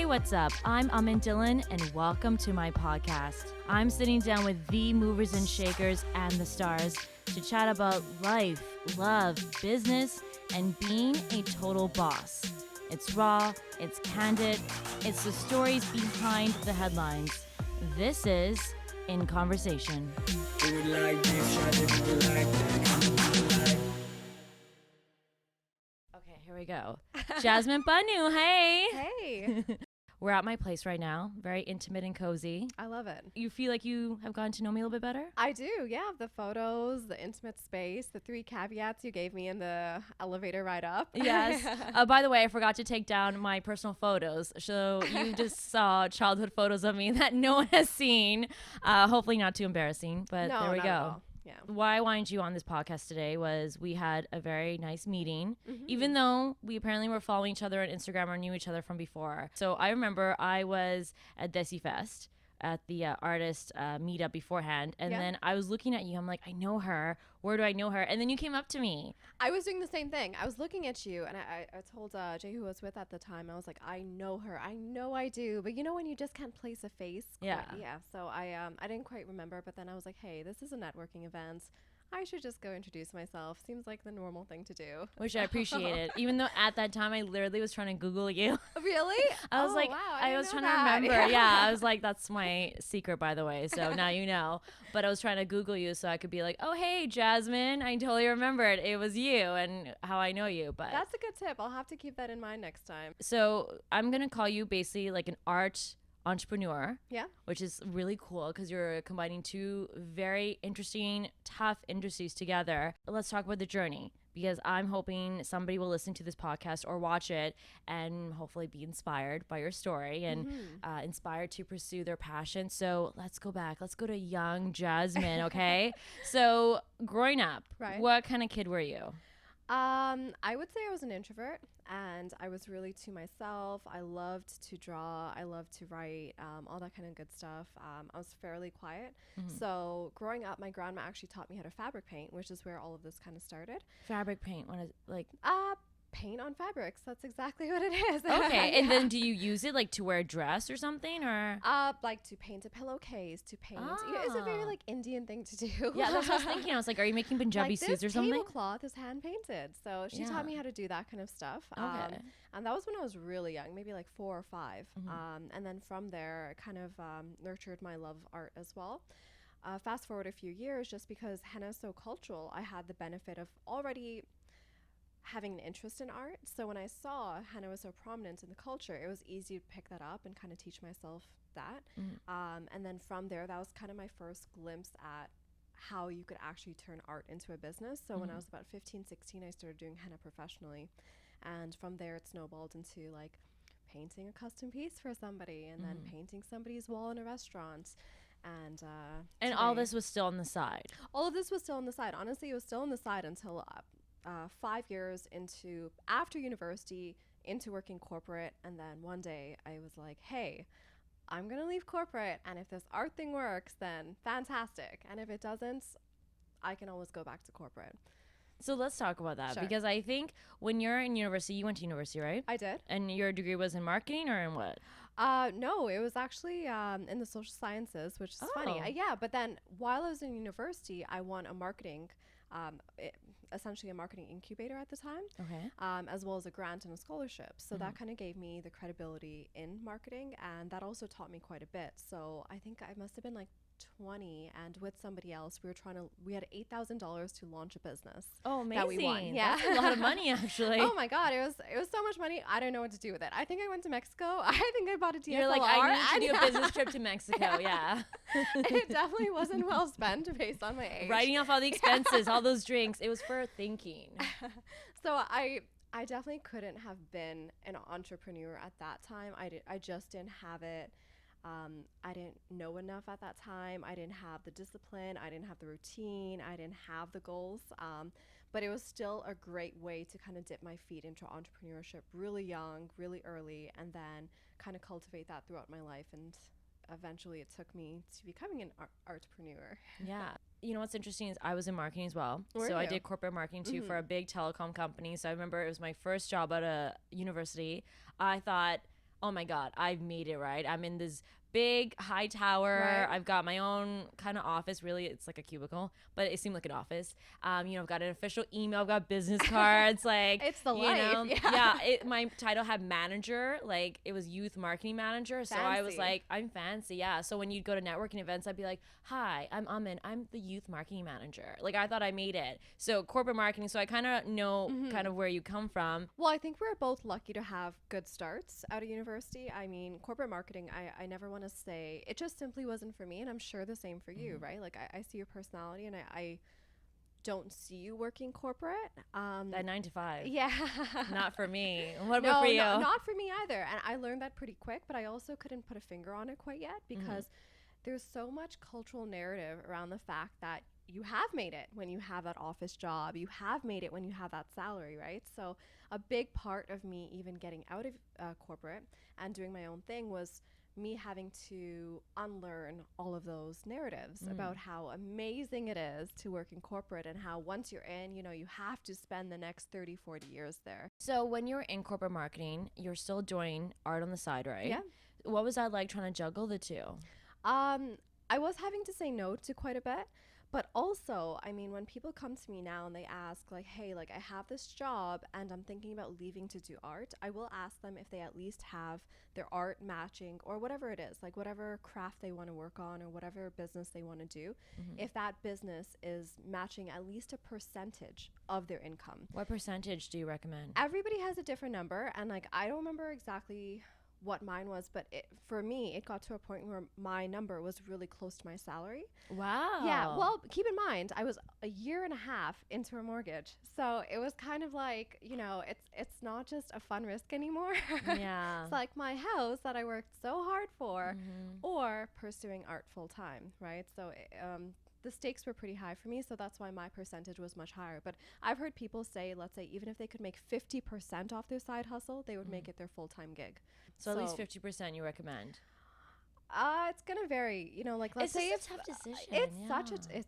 what's up? I'm Amin Dillon, and welcome to my podcast. I'm sitting down with the movers and shakers and the stars to chat about life, love, business, and being a total boss. It's raw, it's candid, it's the stories behind the headlines. This is In Conversation. Okay, here we go. Jasmine Banu, hey! Hey. We're at my place right now, very intimate and cozy. I love it. You feel like you have gotten to know me a little bit better? I do, yeah. The photos, the intimate space, the 3 caveats you gave me in the elevator ride up. Yes. By the way, I forgot to take down my personal photos. So you just saw childhood photos of me that no one has seen. Hopefully not too embarrassing, but No, there we not go. at all. Yeah. Why I wanted you on this podcast today was we had a very nice meeting, even though we apparently were following each other on Instagram or knew each other from before. So I remember I was at Desi Fest at the artist meetup beforehand, and Yeah. then I was looking at you. I'm like, I know her. Where do I know her? And then you came up to me. I was doing the same thing. I was looking at you, and I told Jay, who I was with at the time, I was like, I know her. I know I do. But you know when you just can't place a face? Yeah. Yeah. So I didn't quite remember, but then I was like, hey, this is a networking event. I should just go introduce myself. Seems like the normal thing to do. Which I appreciated, even though at that time I literally was trying to Google you. Really? I was Oh, like, wow, I didn't was know trying that. to remember. Yeah, I was like, that's my secret, by the way. So now you know. But I was trying to Google you so I could be like, oh, hey, Jasmine. I totally remembered. It was you and how I know you. But That's a good tip. I'll have to keep that in mind next time. so I'm going to call you basically like an art entrepreneur. Yeah. Which is really cool because you're combining two very interesting, tough industries together. Let's talk about the journey because I'm hoping somebody will listen to this podcast or watch it and hopefully be inspired by your story and inspired to pursue their passion. So let's go back. Let's go to young Jasmine, okay? So growing up, Right. what kind of kid were you? I would say I was an introvert and I was really to myself. I loved to draw. I loved to write, all that kind of good stuff. I was fairly quiet. So growing up, my grandma actually taught me how to fabric paint, which is where all of this kind of started. Fabric paint, what is like? Paint on fabrics. That's exactly what it is. Okay, and Yeah. then do you use it like to wear a dress or something or? Like to paint a pillowcase, to paint. It's a very Ah. like Indian thing to do. Yeah, that's what I was thinking. I was like, are you making Punjabi Like suits or this something? tablecloth is hand painted. So she taught me how to do that kind of stuff. Okay. And that was when I was really young, maybe like 4 or 5. And then from there, it kind of nurtured my love of art as well. Fast forward a few years, just because henna is so cultural, I had the benefit of already having an interest in art. So when I saw henna was so prominent in the culture, it was easy to pick that up and kind of teach myself that. And then from there, that was kind of my first glimpse at how you could actually turn art into a business. So when I was about 15, 16, I started doing henna professionally. And from there, it snowballed into like painting a custom piece for somebody and then painting somebody's wall in a restaurant. And all today- this was still on the side. all of this was still on the side. Honestly, it was still on the side until 5 years into after university, into working corporate. And then one day I was like, hey, I'm going to leave corporate. And if this art thing works, then fantastic. And if it doesn't, I can always go back to corporate. So let's talk about that Sure. because I think when you're in university, you went to university, right? I did. And your degree was in marketing or in what? No, it was actually in the social sciences, which is funny. Oh. Yeah, but then while I was in university, I won a marketing, essentially a marketing incubator at the time. Okay. As well as a grant and a scholarship. So that kind of gave me the credibility in marketing, and that also taught me quite a bit. So I think I must have been like 20, and with somebody else, we had $8,000 to launch a business. Oh, amazing. That we won. Yeah. That's a lot of money actually. Oh my God, it was so much money. I don't know what to do with it. I think I went to Mexico. I think I bought a DSLR. You're like, I and need to do a business trip to Mexico. Yeah. it definitely wasn't well spent based on my age. Writing off all the expenses, all those drinks. It was for thinking. So I definitely couldn't have been an entrepreneur at that time. I just didn't have it. I didn't know enough at that time. I didn't have the discipline. I didn't have the routine. I didn't have the goals. But it was still a great way to kind of dip my feet into entrepreneurship really young, really early, and then kind of cultivate that throughout my life. And eventually it took me to becoming an entrepreneur. Yeah. You know what's interesting is I was in marketing as well. Were so I you? did corporate marketing too for a big telecom company. So I remember it was my first job at a university. I thought oh my God, I've made it, right? I'm in this big high tower. Right. I've got my own kind of office. Really, it's like a cubicle, but it seemed like an office. I've got an official email. I've got business cards. Like, It's the you life. know, Yeah. my title had manager. Like, it was youth marketing manager. So I was Fancy. like, I'm fancy. Yeah. So when you'd go to networking events, I'd be like, hi, I'm Amin. I'm the youth marketing manager. Like, I thought I made it. So corporate marketing. So I kind of know kind of where you come from. Well, I think we're both lucky to have good starts out of university. I mean, corporate marketing, I never want to say it just simply wasn't for me. And I'm sure the same for you, right? Like, I see your personality and I don't see you working corporate. That 9 to 5. Yeah. Not for me. What No, about for you? not for me either. And I learned that pretty quick, but I also couldn't put a finger on it quite yet because there's so much cultural narrative around the fact that you have made it when you have that office job. You have made it when you have that salary, right? So a big part of me even getting out of corporate and doing my own thing was me having to unlearn all of those narratives about how amazing it is to work in corporate and how once you're in, you have to spend the next 30, 40 years there. So when you're in corporate marketing, you're still doing art on the side, right? Yeah. What was that like trying to juggle the two? I was having to say no to quite a bit. But also, I mean, when people come to me now and they ask, like, hey, like, I have this job and I'm thinking about leaving to do art, I will ask them if they at least have their art matching or whatever it is, like whatever craft they want to work on or whatever business they want to do, if that business is matching at least a percentage of their income. What percentage do you recommend? Everybody has a different number. And, like, I don't remember exactly what mine was, but for me, it got to a point where my number was really close to my salary. Wow. Yeah, well, keep in mind, I was a year and a half into a mortgage. So it was kind of like, it's not just a fun risk anymore. Yeah. It's like my house that I worked so hard for or pursuing art full time, right? So the stakes were pretty high for me. So that's why my percentage was much higher. But I've heard people say, let's say, even if they could make 50% off their side hustle, they would make it their full-time gig. So at least 50% you recommend. It's gonna vary, like let's say it's a tough decision. It's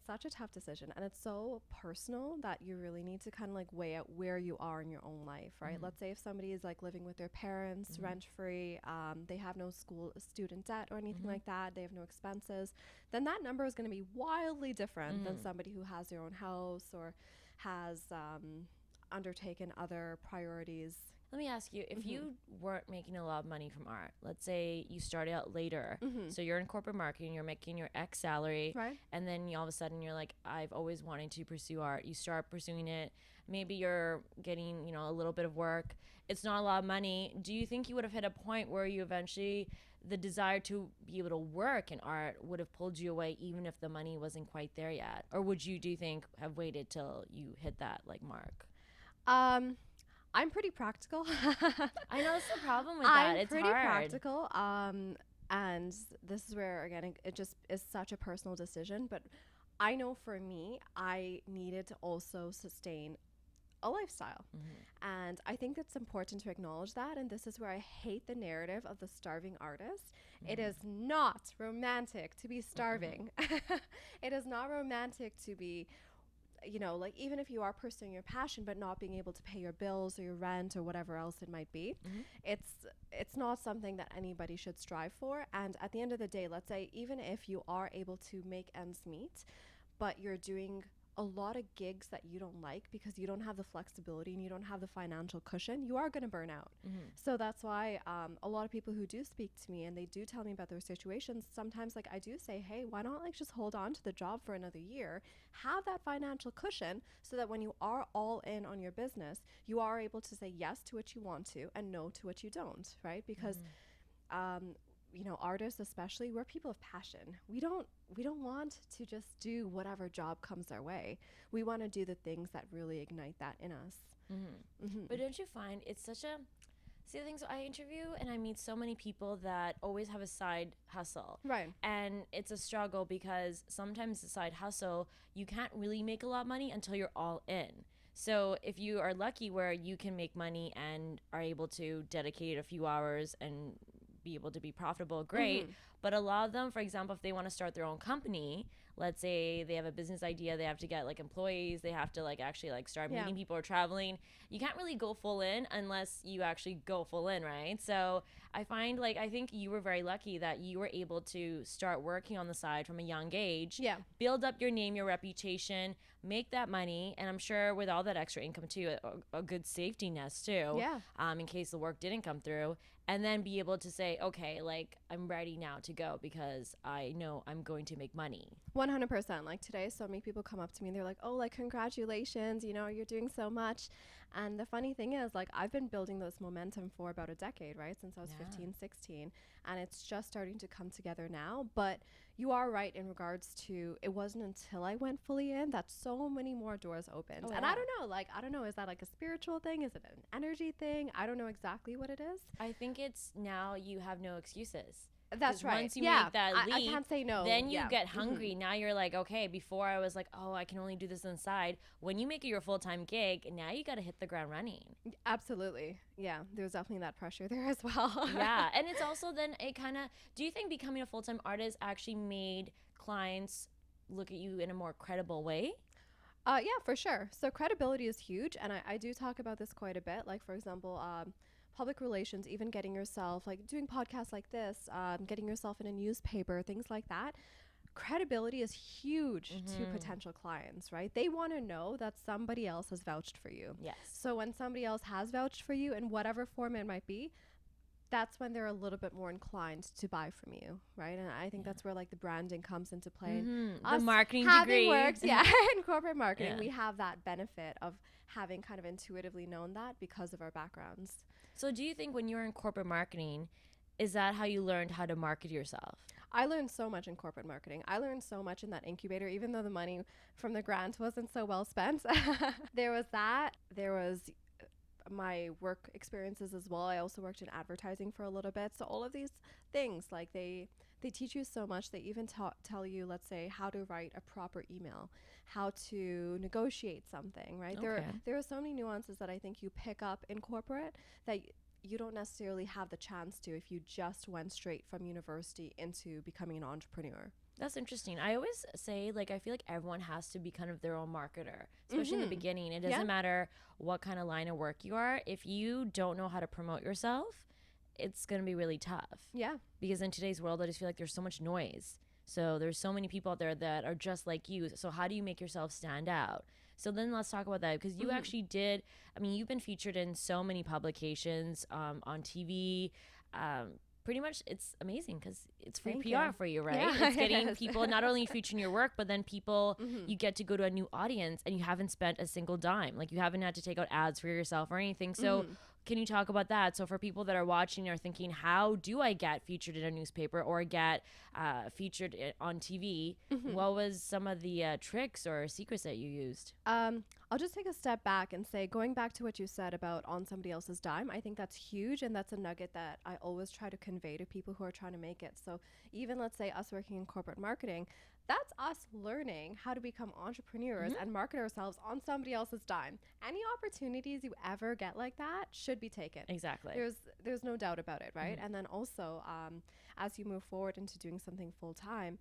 such a tough decision, and it's so personal that you really need to kind of like weigh out where you are in your own life, right? Let's say if somebody is like living with their parents, rent free, they have no student debt or anything like that, they have no expenses, then that number is going to be wildly different than somebody who has their own house or has undertaken other priorities. Let me ask you, if you weren't making a lot of money from art, let's say you started out later, so you're in corporate marketing, you're making your X salary, Right. and then all of a sudden you're like, I've always wanted to pursue art. You start pursuing it. Maybe you're getting, a little bit of work. It's not a lot of money. Do you think you would have hit a point where you eventually, the desire to be able to work in art would have pulled you away even if the money wasn't quite there yet? Or would you, do you think, have waited till you hit that like mark? I'm pretty practical. I know that's the problem with that. It's pretty hard. practical. And this is where, again, it just is such a personal decision. But I know for me, I needed to also sustain a lifestyle. And I think it's important to acknowledge that. And this is where I hate the narrative of the starving artist. It is not romantic to be starving. It is not romantic to be, like even if you are pursuing your passion but not being able to pay your bills or your rent or whatever else it might be, it's not something that anybody should strive for. And at the end of the day, let's say even if you are able to make ends meet, but you're doing a lot of gigs that you don't like because you don't have the flexibility and you don't have the financial cushion, you are going to burn out. So that's why a lot of people who do speak to me and they do tell me about their situations, sometimes like I do say, hey, why not like just hold on to the job for another year, have that financial cushion so that when you are all in on your business, you are able to say yes to what you want to and no to what you don't, right? Because artists especially, we're people of passion. We don't want to just do whatever job comes our way. We want to do the things that really ignite that in us. But don't you find it's such a, see the things I interview and I meet so many people that always have a side hustle. Right. And it's a struggle because sometimes the side hustle, you can't really make a lot of money until you're all in. So if you are lucky where you can make money and are able to dedicate a few hours and be able to be profitable, great. But a lot of them, for example, if they want to start their own company, let's say they have a business idea, they have to get like employees, they have to like actually like start meeting people or traveling. You can't really go full in unless you actually go full in, right? So I find like, I think you were very lucky that you were able to start working on the side from a young age, build up your name, your reputation, make that money, and I'm sure with all that extra income too, a good safety nest too, in case the work didn't come through, and then be able to say, okay, like I'm ready now to go because I know I'm going to make money. 100%. Like today, so many people come up to me and they're like, oh, like congratulations, you know, you're doing so much. And the funny thing is, like, I've been building this momentum for about a decade, right? Since I was 15, 16. And it's just starting to come together now. But you are right in regards to, it wasn't until I went fully in that so many more doors opened. And I don't know, is that like a spiritual thing? Is it an energy thing? I don't know exactly what it is. I think it's now you have no excuses. That's right. Once you make that leap, I can't say no. Then you get hungry. Now you're like, okay, before I was like, oh, I can only do this inside. When you make it your full-time gig, now you got to hit the ground running. Absolutely. Yeah, there's definitely that pressure there as well. Yeah, and it's also then it kind of, do you think becoming a full-time artist actually made clients look at you in a more credible way? Yeah, for sure. So credibility is huge. And I do talk about this quite a bit. Like, for example, public relations, even getting yourself, like doing podcasts like this, getting yourself in a newspaper, things like that. Credibility is huge to potential clients, right? They want to know that somebody else has vouched for you. Yes. So when somebody else has vouched for you in whatever form it might be, that's when they're a little bit more inclined to buy from you, right? And I think that's where like the branding comes into play. The marketing degree. Works, in corporate marketing, we have that benefit of having kind of intuitively known that because of our backgrounds. So do you think when you were in corporate marketing, is that how you learned how to market yourself? I learned so much in corporate marketing. I learned so much in that incubator, even though the money from the grant wasn't so well spent. There was that. There was my work experiences as well. I also worked in advertising for a little bit. So all of these things, like they teach you so much. They even tell you, let's say, how to write a proper email, how to negotiate something, right? Okay. There are so many nuances that I think you pick up in corporate that you don't necessarily have the chance to if you just went straight from university into becoming an entrepreneur. That's interesting. I always say, like, I feel like everyone has to be kind of their own marketer, especially in the beginning. It doesn't matter what kind of line of work you are. If you don't know how to promote yourself, it's going to be really tough. Yeah. Because in today's world, I just feel like there's so much noise. So there's so many people out there that are just like you. So how do you make yourself stand out? So then let's talk about that, because you actually did, I mean, you've been featured in so many publications, on TV. Pretty much it's amazing because it's free PR for you, right? Yeah, it's getting people not only featuring your work, but then people, you get to go to a new audience and you haven't spent a single dime. Like you haven't had to take out ads for yourself or anything. So can you talk about that? So for people that are watching or thinking, how do I get featured in a newspaper or get featured on TV? What was some of the tricks or secrets that you used? I'll just take a step back and say, going back to what you said about on somebody else's dime, I think that's huge. And that's a nugget that I always try to convey to people who are trying to make it. So even let's say us working in corporate marketing, that's us learning how to become entrepreneurs and market ourselves on somebody else's dime. Any opportunities you ever get like that should be taken. Exactly. There's no doubt about it, right? And then also, as you move forward into doing something full time,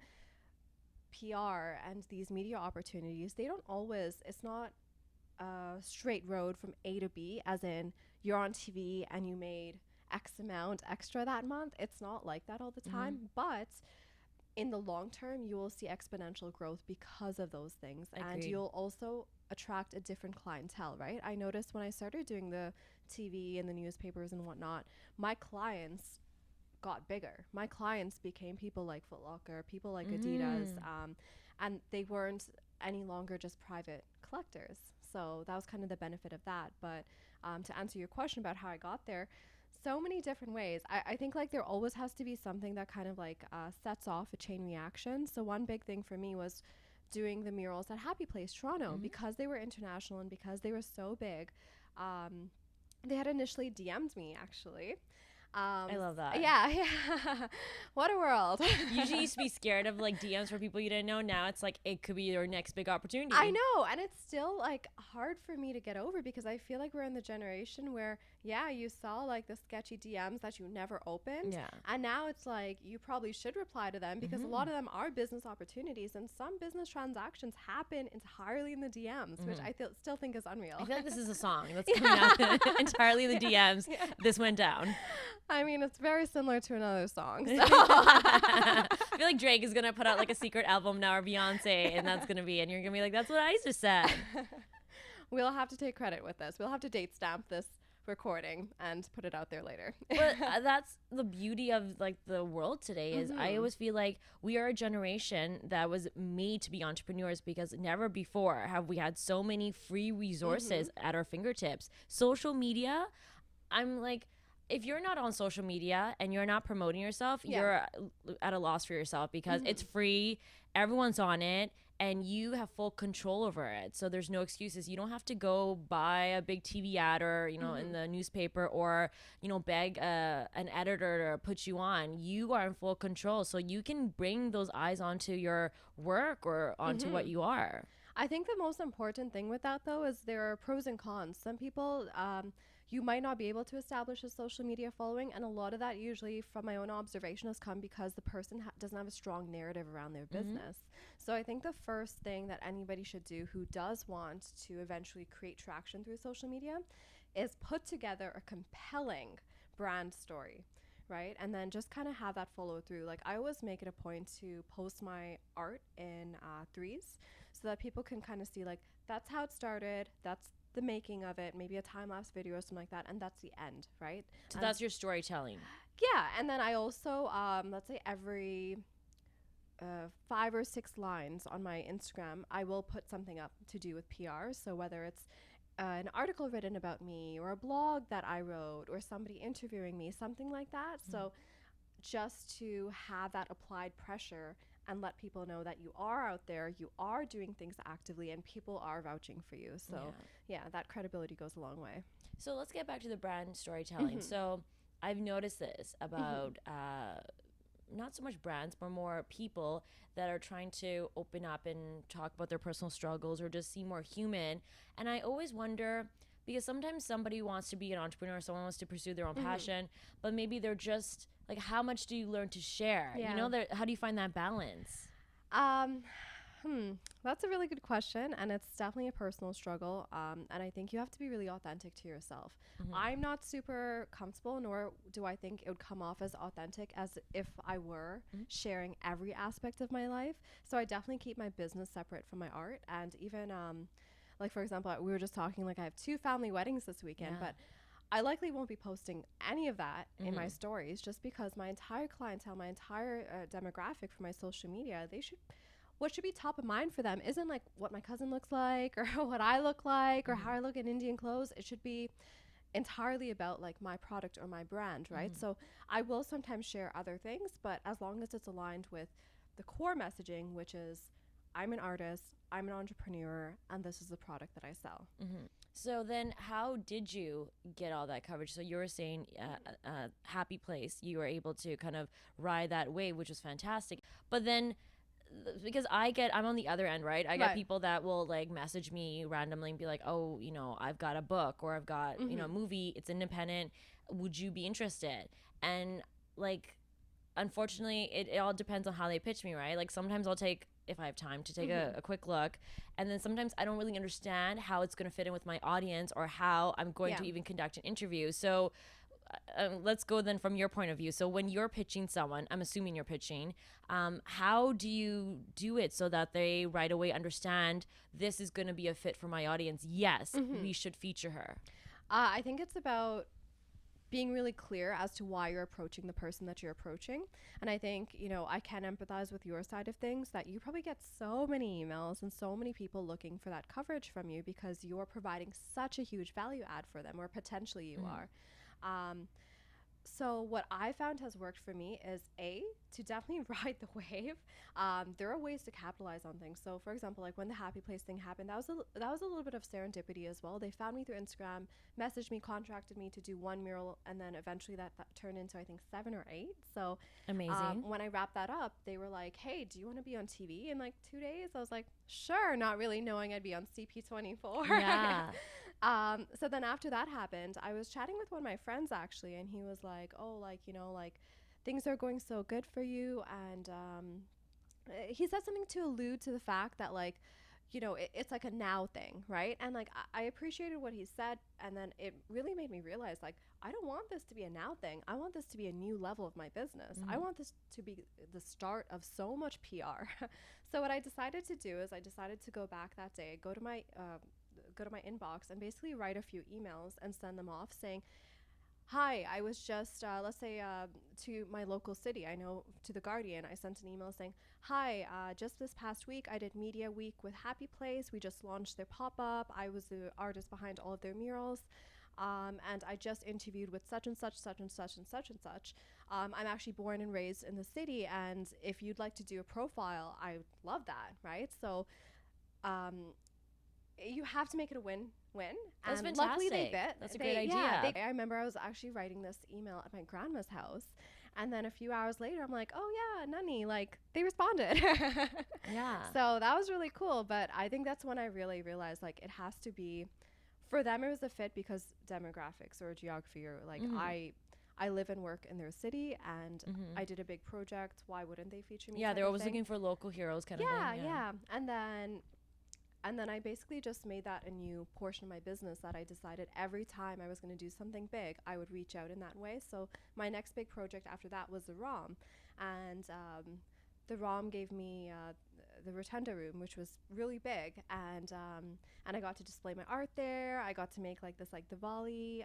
PR and these media opportunities, they don't always, it's not a straight road from A to B, as in you're on TV and you made X amount extra that month. It's not like that all the time, but in the long term, you will see exponential growth because of those things. Agreed. And you'll also attract a different clientele, right? I noticed when I started doing the TV and the newspapers and whatnot, my clients got bigger. My clients became people like Foot Locker, people like Adidas, and they weren't any longer just private collectors. So that was kind of the benefit of that. But to answer your question about how I got there, so many different ways. I think like there always has to be something that kind of like sets off a chain reaction. So one big thing for me was doing the murals at Happy Place Toronto, because they were international and because they were so big. They had initially DM'd me actually. I love that. Yeah, yeah. What a world. Usually used to be scared of like DMs for people you didn't know. Now it's like it could be your next big opportunity. I know, and it's still like hard for me to get over because I feel like we're in the generation where, yeah, you saw like the sketchy DMs that you never opened, Yeah. and now it's like you probably should reply to them because a lot of them are business opportunities, and some business transactions happen entirely in the DMs, which I still think is unreal. I feel like this is a song that's coming out entirely in the DMs. Yeah. This went down. I mean, it's very similar to another song. So. I feel like Drake is gonna put out like a secret album now, or Beyonce, and that's gonna be, and you're gonna be like, that's what I just said. We'll have to take credit with this. We'll have to date stamp this recording and put it out there later. But that's the beauty of like the world today is I always feel like we are a generation that was made to be entrepreneurs because never before have we had so many free resources at our fingertips. Social media, I'm like, if you're not on social media and you're not promoting yourself, you're at a loss for yourself because it's free, everyone's on it, and you have full control over it. So there's no excuses. You don't have to go buy a big TV ad or, you know, in the newspaper or, you know, beg an editor to put you on. You are in full control. So you can bring those eyes onto your work or onto what you are. I think the most important thing with that, though, is there are pros and cons. Some people, you might not be able to establish a social media following, and a lot of that usually from my own observation has come because the person doesn't have a strong narrative around their business. So I think the first thing that anybody should do who does want to eventually create traction through social media is put together a compelling brand story, right? And then just kind of have that follow through. Like I always make it a point to post my art in threes so that people can kind of see like that's how it started, that's the making of it, maybe a time-lapse video or something like that, and that's the end, right? So that's your storytelling. Yeah, and then I also let's say every 5 or 6 lines on my Instagram I will put something up to do with PR. So whether it's an article written about me or a blog that I wrote or somebody interviewing me, something like that. So just to have that applied pressure and let people know that you are out there, you are doing things actively, and people are vouching for you. So yeah, that credibility goes a long way. So let's get back to the brand storytelling. So I've noticed this about not so much brands, but more people that are trying to open up and talk about their personal struggles or just seem more human. And I always wonder, because sometimes somebody wants to be an entrepreneur, someone wants to pursue their own passion, but maybe they're just like, how much do you learn to share? Yeah. You know, how do you find that balance? That's a really good question, and it's definitely a personal struggle. And I think you have to be really authentic to yourself. I'm not super comfortable, nor do I think it would come off as authentic as if I were sharing every aspect of my life. So I definitely keep my business separate from my art. And even like, for example, we were just talking, like I have 2 family weddings this weekend, but I likely won't be posting any of that in my stories just because my entire clientele, my entire demographic for my social media, what should be top of mind for them isn't like what my cousin looks like or what I look like or how I look in Indian clothes. It should be entirely about like my product or my brand, right? So I will sometimes share other things, but as long as it's aligned with the core messaging, which is I'm an artist, I'm an entrepreneur, and this is the product that I sell. So then how did you get all that coverage? So you were saying Happy Place, you were able to kind of ride that wave, which was fantastic. But then because I'm on the other end, right? I get people that will like message me randomly and be like, oh, you know, I've got a book or I've got, you know, a movie, it's independent. Would you be interested? And like, unfortunately, it all depends on how they pitch me, right? Like sometimes I'll take, if I have time to take a quick look. And then sometimes I don't really understand how it's going to fit in with my audience or how I'm going to even conduct an interview. So let's go then from your point of view. So when you're pitching someone, I'm assuming you're pitching, how do you do it so that they right away understand this is going to be a fit for my audience? Yes, we should feature her. I think it's about being really clear as to why you're approaching the person that you're approaching. And I think, you know, I can empathize with your side of things that you probably get so many emails and so many people looking for that coverage from you because you're providing such a huge value add for them, or potentially you are. So what I found has worked for me is to definitely ride the wave. There are ways to capitalize on things. So for example, like when the Happy Place thing happened, that was a little bit of serendipity as well. They found me through Instagram, messaged me, contracted me to do one mural, and then eventually that turned into I think 7 or 8. So Amazing. when I wrapped that up, they were like, "Hey, do you want to be on TV in like 2 days?" I was like, "Sure," not really knowing I'd be on CP24. Yeah. So then after that happened, I was chatting with one of my friends actually, and he was like, "Oh, like, you know, like things are going so good for you." And he said something to allude to the fact that, like, you know, it's like a now thing, right? And like, I appreciated what he said. And then it really made me realize, like, I don't want this to be a now thing. I want this to be a new level of my business. I want this to be the start of so much PR. So what I decided to do is I decided to go back that day, go to my inbox and basically write a few emails and send them off saying, "Hi, I was just, let's say, to my local city, I know, to The Guardian, I sent an email saying, "Hi, just this past week, I did Media Week with Happy Place. We just launched their pop up. I was the artist behind all of their murals. And I just interviewed with such and such, such and such, and such and such. I'm actually born and raised in the city. And if you'd like to do a profile, I would love that," right? So, um, you have to make it a win-win. That's And luckily they fantastic. did. That's a great idea. Yeah, I remember I was actually writing this email at my grandma's house, and then a few hours later, I'm like, "Oh yeah, Nani," like they responded. Yeah. So that was really cool. But I think that's when I really realized, like, it has to be, for them it was a fit because demographics or geography, or like I live and work in their city, and I did a big project. Why wouldn't they feature me? Yeah, type they're of always thing. looking for local heroes kind of Yeah, thing. yeah. And then I basically just made that a new portion of my business, that I decided every time I was going to do something big, I would reach out in that way. So my next big project after that was the ROM. And the ROM gave me the Rotunda room, which was really big. And I got to display my art there. I got to make like this like Diwali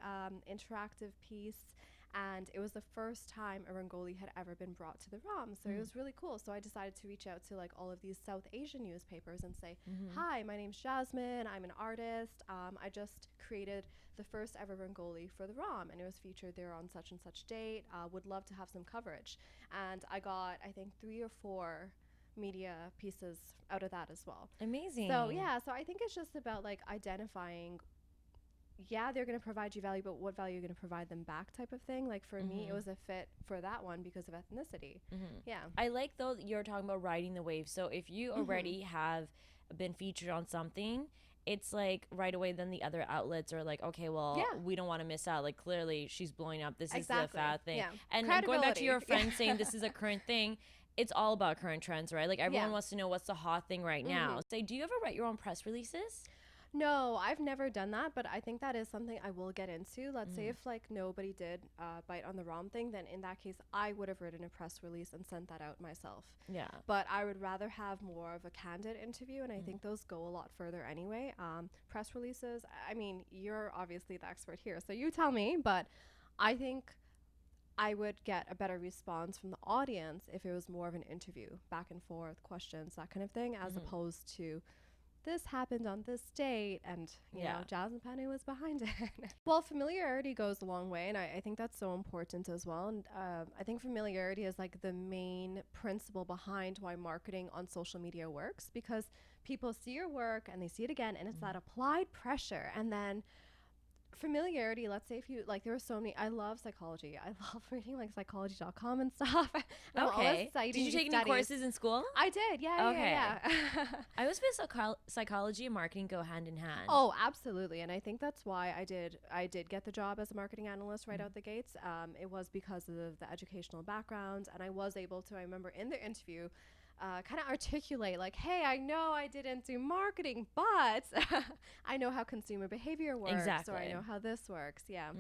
interactive piece. And it was the first time a Rangoli had ever been brought to the ROM. So it was really cool. So I decided to reach out to like all of these South Asian newspapers and say, "Hi, my name's Jasmine. I'm an artist. I just created the first ever Rangoli for the ROM, and it was featured there on such and such date. Would love to have some coverage." And I got, I think, 3 or 4 media pieces out of that as well. Amazing. So yeah, so I think it's just about like identifying, yeah, they're going to provide you value, but what value you're going to provide them back, type of thing. Like for me, it was a fit for that one because of ethnicity. Yeah. I like though that you're talking about riding the wave. So if you already have been featured on something, it's like right away then the other outlets are like, okay, well, Yeah. we don't want to miss out. Like clearly she's blowing up. This is Exactly. the fad thing. Yeah. And going back to your Credibility. friend saying this is a current thing, it's all about current trends, right? Like everyone Yeah. wants to know what's the hot thing right now. Say, do you ever write your own press releases? No, I've never done that, but I think that is something I will get into. Let's say if like nobody did bite on the ROM thing, then in that case, I would have written a press release and sent that out myself. Yeah. But I would rather have more of a candid interview, and I think those go a lot further anyway. Press releases, I mean, you're obviously the expert here, so you tell me, but I think I would get a better response from the audience if it was more of an interview, back and forth, questions, that kind of thing, as opposed to this happened on this date and you know Jasmine Penny was behind it. Well, familiarity goes a long way, and I think that's so important as well. And I think familiarity is like the main principle behind why marketing on social media works, because people see your work and they see it again, and it's that applied pressure. And then familiarity, let's say if you like, there are so many, I love psychology, I love reading like psychology.com and stuff. I'm always Did you citing take any studies. courses in school? I did, yeah. Okay. Yeah. I always feel psychology and marketing go hand in hand. Oh, absolutely. And I think that's why I did get the job as a marketing analyst right out the gates. It was because of the educational background, and I was able to, I remember in the interview, kind of articulate like, hey, I know I didn't do marketing, but I know how consumer behavior works. Exactly. Or I know how this works. Yeah.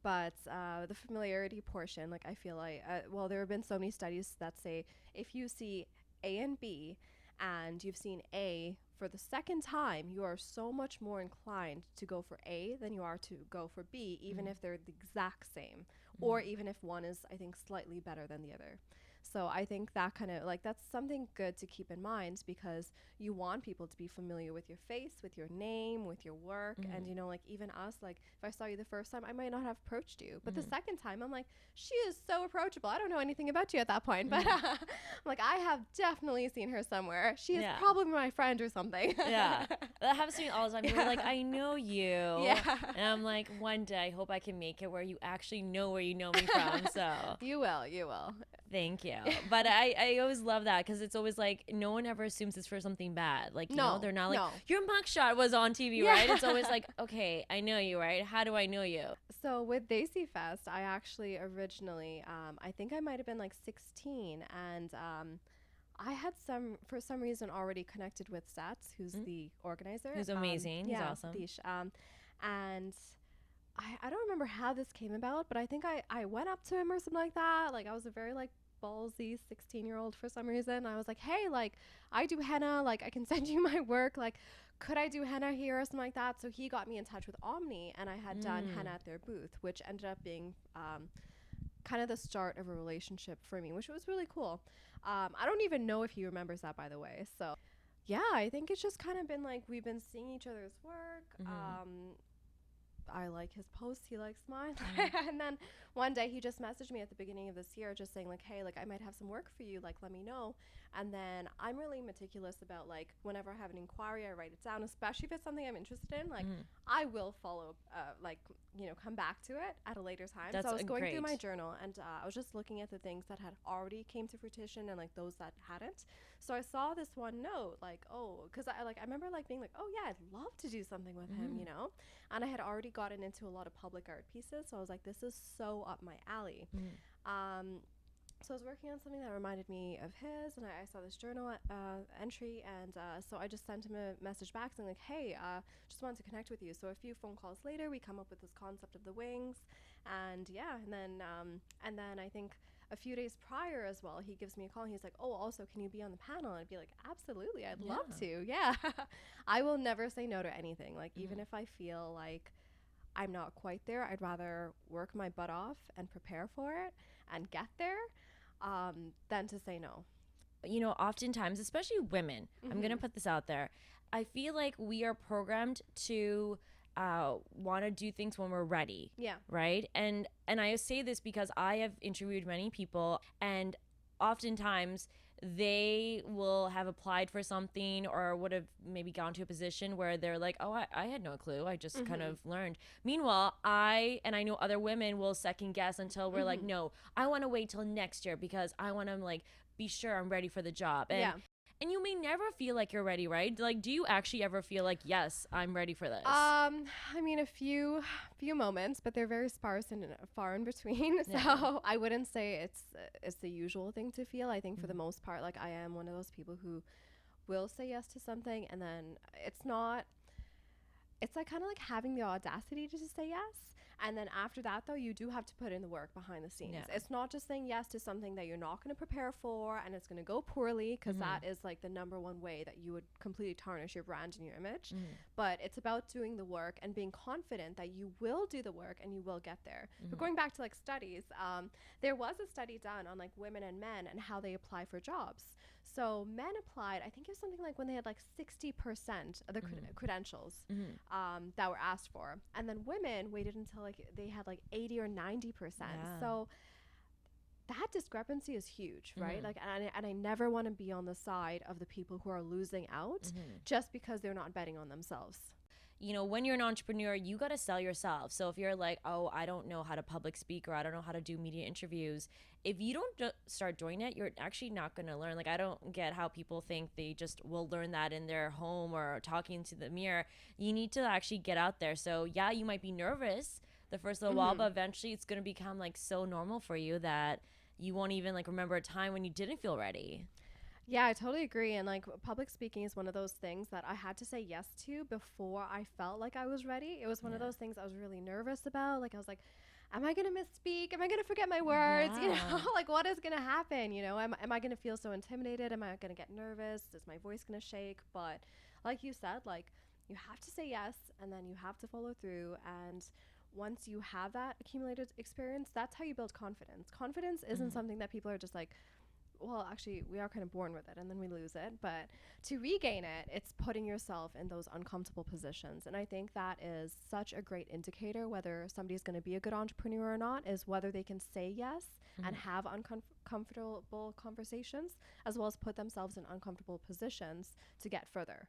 But the familiarity portion, like I feel like, well, there have been so many studies that say if you see A and B and you've seen A for the second time, you are so much more inclined to go for A than you are to go for B, even if they're the exact same, or even if one is, I think, slightly better than the other. So I think that kind of like that's something good to keep in mind, because you want people to be familiar with your face, with your name, with your work. And you know, like even us, like if I saw you the first time, I might not have approached you, but the second time I'm like, she is so approachable. I don't know anything about you at that point, but I'm like, I have definitely seen her somewhere. She is probably my friend or something. Yeah, that happens to me all the time. People are like, I know you. Yeah. And I'm like, one day I hope I can make it where you actually know where you know me from. So You will. thank you. But I always love that, because it's always like no one ever assumes it's for something bad. Like, you know, they're not like, your mugshot was on TV, right? It's always like, okay, I know you, right? How do I know you? So with Desi Fest, I actually originally, I think I might have been like 16, and I had for some reason already connected with Sats, who's the organizer. Who's amazing. He's awesome. Satish. And I don't remember how this came about, but I think I went up to him or something like that. Like I was a very like ballsy 16-year-old for some reason. I was like, hey, like I do henna, like I can send you my work, like could I do henna here or something like that? So he got me in touch with Omni, and I had done henna at their booth, which ended up being kind of the start of a relationship for me, which was really cool. I don't even know if he remembers that, by the way. So yeah, I think it's just kind of been like we've been seeing each other's work. I like his posts, he likes mine. And then one day he just messaged me at the beginning of this year just saying like, hey, like I might have some work for you, like let me know. And then I'm really meticulous about like whenever I have an inquiry, I write it down, especially if it's something I'm interested in. Like I will follow like, you know, come back to it at a later time. That's so I was going through my journal, and I was just looking at the things that had already came to fruition and like those that hadn't. So I saw this one note like, oh, because I remember like being like, oh yeah, I'd love to do something with him, you know. And I had already gotten into a lot of public art pieces, so I was like, this is so up my alley. So I was working on something that reminded me of his, and I saw this journal entry, and so I just sent him a message back saying like, hey, just wanted to connect with you. So a few phone calls later, we come up with this concept of the wings, and yeah, and then I think a few days prior as well, he gives me a call, and he's like, oh, also, can you be on the panel? And I'd be like, absolutely, I'd love to. Yeah. I will never say no to anything. Like, even if I feel like I'm not quite there, I'd rather work my butt off and prepare for it and get there than to say no. You know, oftentimes, especially women, I'm going to put this out there, I feel like we are programmed to want to do things when we're ready. Yeah. Right. And I say this because I have interviewed many people, and oftentimes they will have applied for something or would have maybe gone to a position where they're like, oh, I had no clue. I just kind of learned. Meanwhile, I know other women will second guess until we're like, no, I want to wait till next year because I want to like be sure I'm ready for the job. And you may never feel like you're ready, right? Like, do you actually ever feel like, yes, I'm ready for this? I mean, a few moments, but they're very sparse and far in between. So I wouldn't say it's the usual thing to feel. I think for the most part, like I am one of those people who will say yes to something, and then it's like kind of like having the audacity to just say yes. And then after that, though, you do have to put in the work behind the scenes. Yeah. It's not just saying yes to something that you're not going to prepare for and it's going to go poorly, because that is like the number one way that you would completely tarnish your brand and your image. But it's about doing the work and being confident that you will do the work and you will get there. But going back to like studies, there was a study done on like women and men and how they apply for jobs. So men applied, I think it was something like when they had like 60% of the credentials that were asked for. And then women waited until like they had like 80 or 90%. Yeah. So that discrepancy is huge, right? Like, and I never want to be on the side of the people who are losing out just because they're not betting on themselves. You know, when you're an entrepreneur, you got to sell yourself. So if you're like, oh, I don't know how to public speak, or I don't know how to do media interviews, if you don't start doing it, you're actually not going to learn. Like, I don't get how people think they just will learn that in their home or talking to the mirror. You need to actually get out there. So yeah, you might be nervous the first little while, but eventually it's going to become like so normal for you that you won't even like remember a time when you didn't feel ready. Yeah, I totally agree. And like public speaking is one of those things that I had to say yes to before I felt like I was ready. It was one of those things I was really nervous about. Like I was like, am I going to misspeak? Am I going to forget my words? You know, like what is going to happen? You know, am I going to feel so intimidated? Am I going to get nervous? Is my voice going to shake? But like you said, like you have to say yes, and then you have to follow through. And once you have that accumulated experience, that's how you build confidence. Confidence isn't something that people are just like well, actually, we are kind of born with it and then we lose it. But to regain it, it's putting yourself in those uncomfortable positions. And I think that is such a great indicator whether somebody's going to be a good entrepreneur or not, is whether they can say yes and have uncomfortable conversations, as well as put themselves in uncomfortable positions to get further.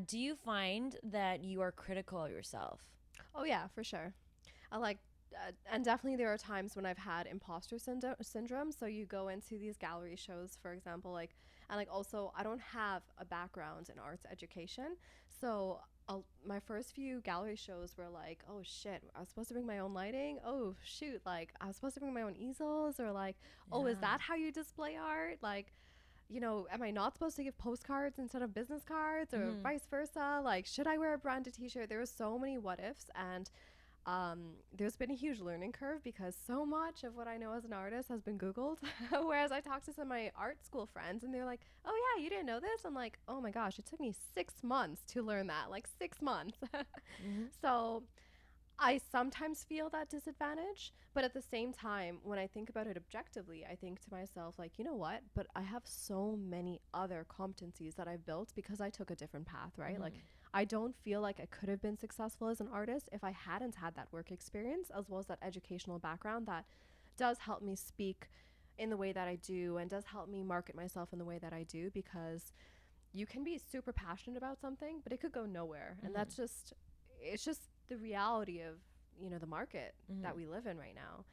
Do you find that you are critical of yourself? Oh, yeah, for sure. I like, and definitely there are times when I've had imposter syndrome. So you go into these gallery shows, for example, like, and like also I don't have a background in arts education. So my first few gallery shows were like, oh shit, I was supposed to bring my own lighting. Oh shoot, like I was supposed to bring my own easels, or like, oh, is that how you display art? Like, you know, am I not supposed to give postcards instead of business cards, or vice versa? Like, should I wear a branded t-shirt? There were so many what ifs, and there's been a huge learning curve because so much of what I know as an artist has been Googled. Whereas I talked to some of my art school friends and they're like, oh yeah, you didn't know this? I'm like, oh my gosh, it took me 6 months to learn that, like 6 months. So I sometimes feel that disadvantage, but at the same time, when I think about it objectively, I think to myself, like, you know what, but I have so many other competencies that I've built because I took a different path, right? Like, I don't feel like I could have been successful as an artist if I hadn't had that work experience, as well as that educational background that does help me speak in the way that I do and does help me market myself in the way that I do, because you can be super passionate about something, but it could go nowhere. And that's just, it's just the reality of, you know, the market that we live in right now.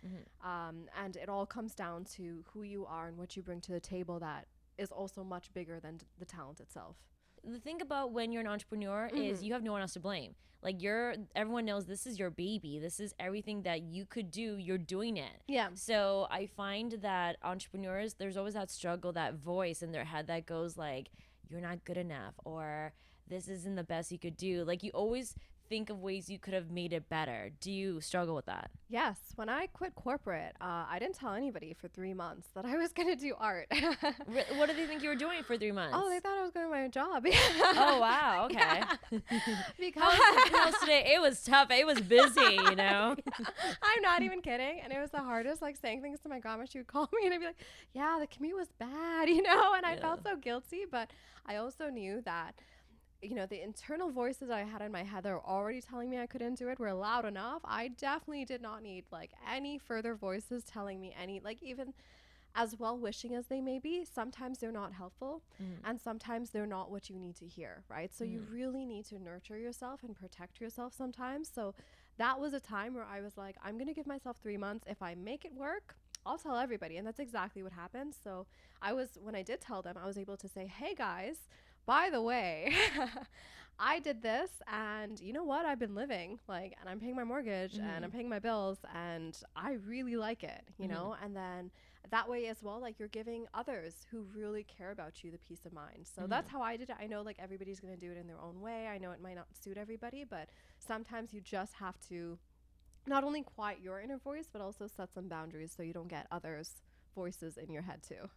And it all comes down to who you are and what you bring to the table that is also much bigger than the talent itself. The thing about when you're an entrepreneur is you have no one else to blame. Like, everyone knows this is your baby. This is everything that you could do. You're doing it. Yeah. So I find that entrepreneurs, there's always that struggle, that voice in their head that goes like, you're not good enough, or this isn't the best you could do. Like, you always think of ways you could have made it better. Do you struggle with that? Yes. When I quit corporate, I didn't tell anybody for 3 months that I was going to do art. What did they think you were doing for 3 months? Oh, they thought I was going to my job. Oh, wow. Okay. Yeah. Because how's today? It was tough. It was busy, you know? I'm not even kidding. And it was the hardest, like, saying things to my grandma. She would call me and I'd be like, yeah, the commute was bad, you know? And I felt so guilty. But I also knew that, you know, the internal voices I had in my head that were already telling me I couldn't do it were loud enough. I definitely did not need like any further voices telling me any, like, even as well wishing as they may be, sometimes they're not helpful and sometimes they're not what you need to hear, right? So you really need to nurture yourself and protect yourself sometimes. So that was a time where I was like, I'm going to give myself 3 months. If I make it work, I'll tell everybody. And that's exactly what happened. So when I did tell them, I was able to say, hey guys, by the way, I did this, and you know what? I've been living, like, and I'm paying my mortgage and I'm paying my bills, and I really like it, you know? And then that way as well, like, you're giving others who really care about you the peace of mind. So that's how I did it. I know, like, everybody's going to do it in their own way. I know it might not suit everybody, but sometimes you just have to not only quiet your inner voice, but also set some boundaries so you don't get others' voices in your head too.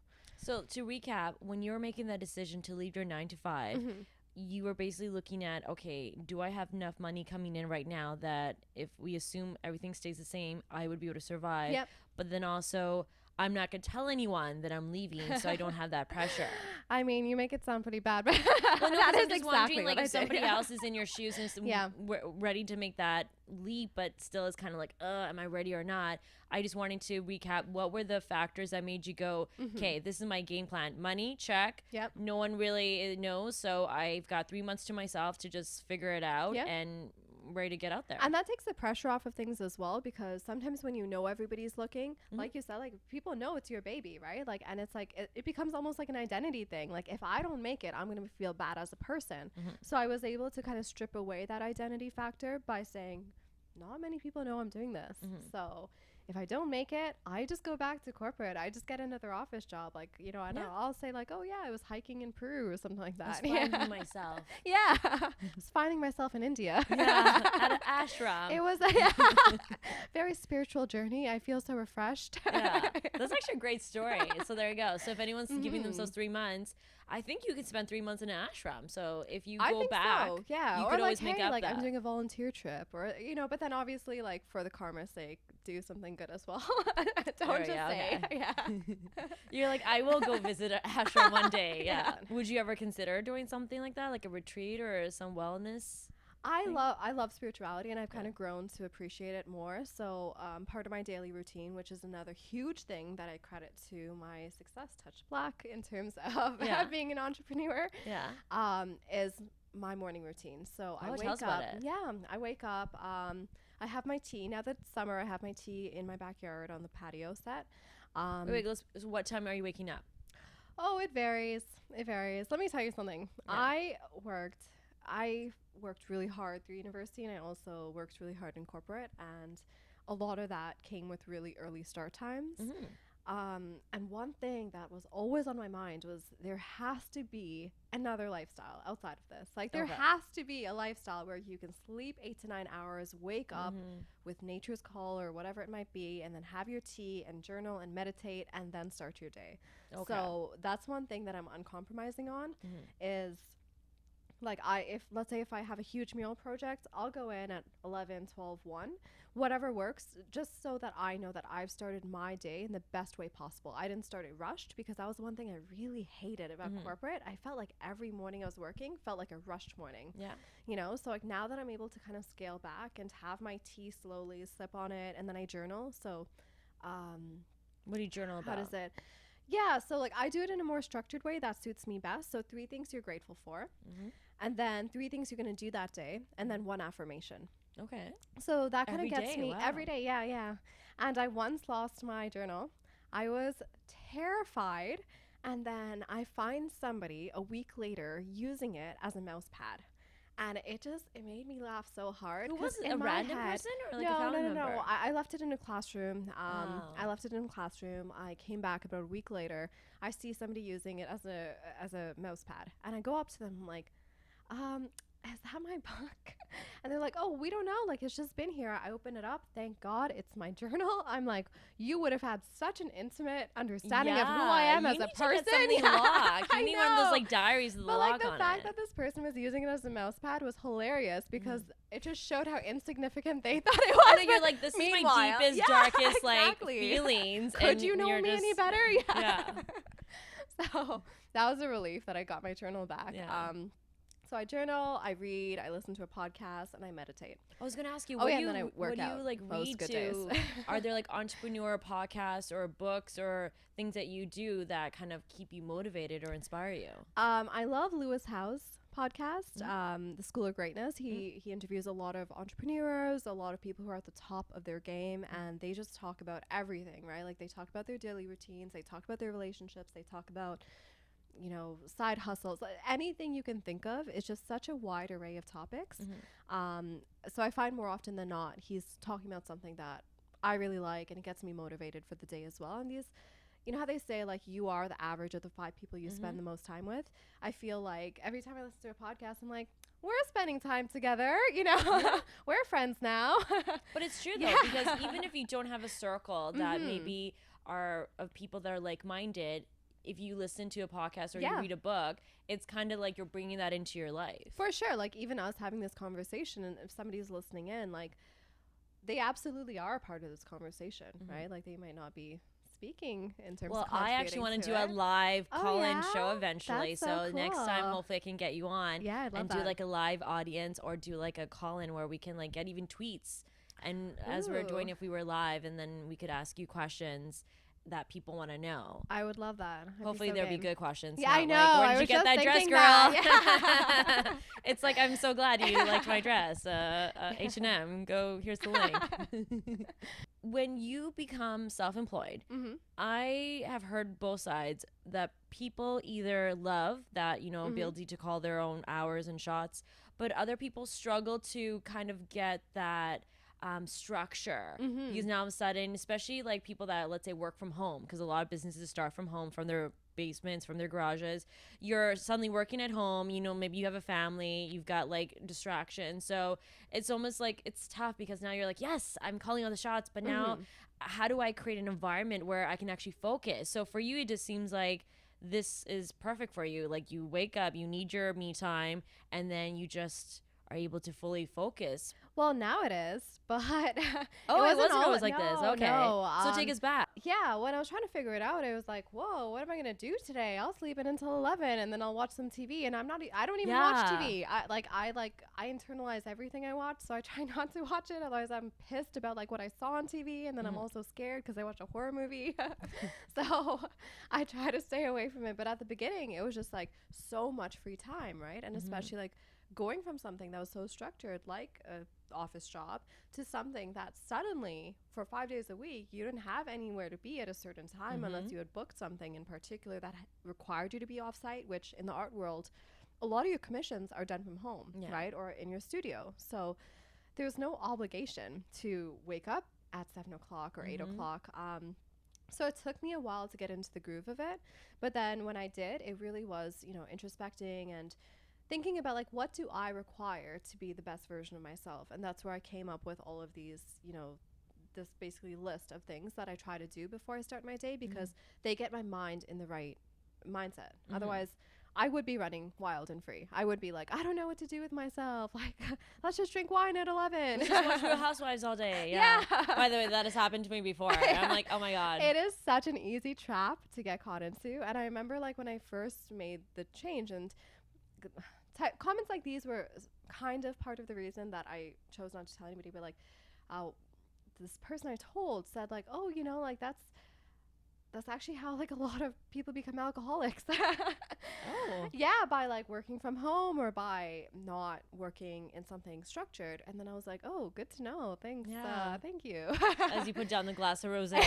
So to recap, when you were making that decision to leave your 9 to 5, you were basically looking at, okay, do I have enough money coming in right now that if we assume everything stays the same, I would be able to survive? Yep. But then also, I'm not going to tell anyone that I'm leaving, so I don't have that pressure. I mean, you make it sound pretty bad, but well, no, that is I'm just exactly wondering, like, what I if somebody did. else is in your shoes and is ready to make that leap, but still is kind of like, am I ready or not? I just wanted to recap, what were the factors that made you go, okay, this is my game plan. Money, check. Yep. No one really knows, so I've got 3 months to myself to just figure it out and ready to get out there. And that takes the pressure off of things as well, because sometimes when you know everybody's looking, like you said, like, people know it's your baby, right? Like, and it's like it becomes almost like an identity thing. Like, if I don't make it, I'm going to feel bad as a person. So I was able to kind of strip away that identity factor by saying, not many people know I'm doing this. So if I don't make it, I just go back to corporate. I just get another office job. Like, you know, I'll say like, oh yeah, I was hiking in Peru or something like that. I was finding myself. Yeah. I was finding myself in India. Yeah, at an ashram. It was a very spiritual journey. I feel so refreshed. Yeah, that's actually a great story. So there you go. So if anyone's giving themselves 3 months, I think you could spend 3 months in an ashram. So if you I go think back, so. Yeah. you Or could like, always make hey, up like that. I'm doing a volunteer trip, or but then obviously like for the karma's sake, do something good as well. Don't just say. Okay. Yeah. You're like, I will go visit an ashram one day. Yeah. Yeah. Would you ever consider doing something like that, like a retreat or some wellness? I love spirituality, and I've kind Yeah. of grown to appreciate it more. So part of my daily routine, which is another huge thing that I credit to my success, Touch Black, in terms of Yeah. being an entrepreneur, Yeah. is my morning routine. So I Oh, wake tell us about up. it. Yeah, I wake up. I have my tea. Now that it's summer, I have my tea in my backyard on the patio set. Wait, so what time are you waking up? Oh, it varies. It varies. Let me tell you something. Yeah. I worked really hard through university, and I also worked really hard in corporate, and a lot of that came with really early start times. Mhm. And one thing that was always on my mind was there has to be another lifestyle outside of this. Like there Okay. has to be a lifestyle where you can sleep 8 to 9 hours, wake up Mhm. with nature's call or whatever it might be, and then have your tea and journal and meditate and then start your day. Okay. So that's one thing that I'm uncompromising on Mhm. is like let's say if I have a huge mural project, I'll go in at 11, 12, 1, whatever works, just so that I know that I've started my day in the best way possible. I didn't start it rushed, because that was one thing I really hated about Mhm. corporate. I felt like every morning I was working felt like a rushed morning, Yeah. so like now that I'm able to kind of scale back and have my tea slowly, sip on it, and then I journal. So What do you journal how about? does it yeah, so like I do it in a more structured way that suits me best. So 3 things you're grateful for, Mhm. and then 3 things you're going to do that day, and then 1 affirmation. Okay. So that kind of Every gets day, me wow. every day. Yeah, yeah. And I once lost my journal. I was terrified, and then I find somebody a week later using it as a mouse pad. And it made me laugh so hard. Who 'cause was it? in A my random head- person or like a no, family no, no, member? no. I left it in a classroom. Oh. I left it in a classroom. I came back about a week later. I see somebody using it as a mouse pad, and I go up to them. I'm like, is that my book? And they're like, oh, we don't know. Like, it's just been here. I open it up. Thank God it's my journal. I'm like, you would have had such an intimate understanding of who I am you as a need to person. get something Yeah, locked. You I need one of those know. like diaries with the But lock like the on fact it. that this person was using it as a mouse pad was hilarious, because it just showed how insignificant they thought it was. I think you're But like, this is my meanwhile- deepest, yeah, darkest exactly. like feelings. Could and you know you're me any just- better? Yeah. So that was a relief that I got my journal back. Yeah. So I journal, I read, I listen to a podcast, and I meditate. I was gonna ask you, Oh, what yeah, do and then I you work what do you out like most read good to? days. Are there like entrepreneur podcasts or books or things that you do that kind of keep you motivated or inspire you? I love Lewis Howes podcast, Mm-hmm. The School of Greatness. He interviews a lot of entrepreneurs, a lot of people who are at the top of their game, and they just talk about everything, right? Like they talk about their daily routines, they talk about their relationships, they talk about side hustles, anything you can think of. It's just such a wide array of topics. So I find more often than not, he's talking about something that I really like, and it gets me motivated for the day as well. And you know how they say, like, you are the average of the 5 people you spend the most time with? I feel like every time I listen to a podcast, I'm like, we're spending time together, we're friends now. But it's true though, Yeah. because even if you don't have a circle that maybe are of people that are like-minded, if you listen to a podcast or you Yeah. read a book, it's kind of like you're bringing that into your life. For sure. Like, even us having this conversation, and if somebody's listening in, like, they absolutely are a part of this conversation, right? Like, they might not be speaking in terms Well, of I actually want to do it. a live Oh, call-in show yeah? eventually. That's so next time, cool. hopefully, I can get you on Yeah, I'd love and that. do like a live audience or do like a call-in where we can like get even tweets. And as we're doing, Ooh. if we were live, and then we could ask you questions that people want to know. I would love that. I'd Hopefully so there'll be game. good questions. Yeah, I not know. Like, where I did you was get just that dress, thinking girl? that. Yeah. It's like, I'm so glad you liked my dress. H&M, go, here's the link. When you become self-employed, Mm-hmm. I have heard both sides, that people either love that, ability to call their own hours and shots, but other people struggle to kind of get that structure, because now all of a sudden, especially like people that, let's say, work from home, because a lot of businesses start from home, from their basements, from their garages. You're suddenly working at home, maybe you have a family, you've got like distractions, so it's almost like it's tough, because now you're like, yes, I'm calling all the shots, but now how do I create an environment where I can actually focus? So for you, it just seems like this is perfect for you. Like you wake up, you need your me time, and then you just are able to fully focus. Well, now it is, but Oh, it wasn't all, always like this. no, Okay. no. So take us back. Yeah, when I was trying to figure it out, it was like, whoa, what am I gonna do today? I'll sleep in until 11, and then I'll watch some TV. And I don't even watch Yeah. TV. I internalize everything I watch, so I try not to watch it. Otherwise, I'm pissed about like what I saw on TV, and then I'm also scared because I watched a horror movie. So I try to stay away from it. But at the beginning, it was just like so much free time, right? And especially like going from something that was so structured, like a office job, to something that suddenly for 5 days a week you didn't have anywhere to be at a certain time unless you had booked something in particular that required you to be off site, which in the art world a lot of your commissions are done from home, right, or in your studio. So there's no obligation to wake up at 7 o'clock or 8 o'clock. So it took me a while to get into the groove of it, but then when I did, it really was, you know, introspecting and thinking about like, what do I require to be the best version of myself? And that's where I came up with all of these, you know, this basically list of things that I try to do before I start my day, because they get my mind in the right mindset. Otherwise, I would be running wild and free. I would be like, I don't know what to do with myself. Like, let's just drink wine at 11. Just watch Real Housewives all day. Yeah. By the way, that has happened to me before. I'm like, oh my God. It is such an easy trap to get caught into. And I remember like when I first made the change, and comments like these were kind of part of the reason that I chose not to tell anybody, but like, this person I told said like, oh, you know, like that's actually how like a lot of people become alcoholics. Yeah, by like working from home or by not working in something structured. And then I was like, oh, good to know. Thanks. Thank you. As you put down the glass of rosé.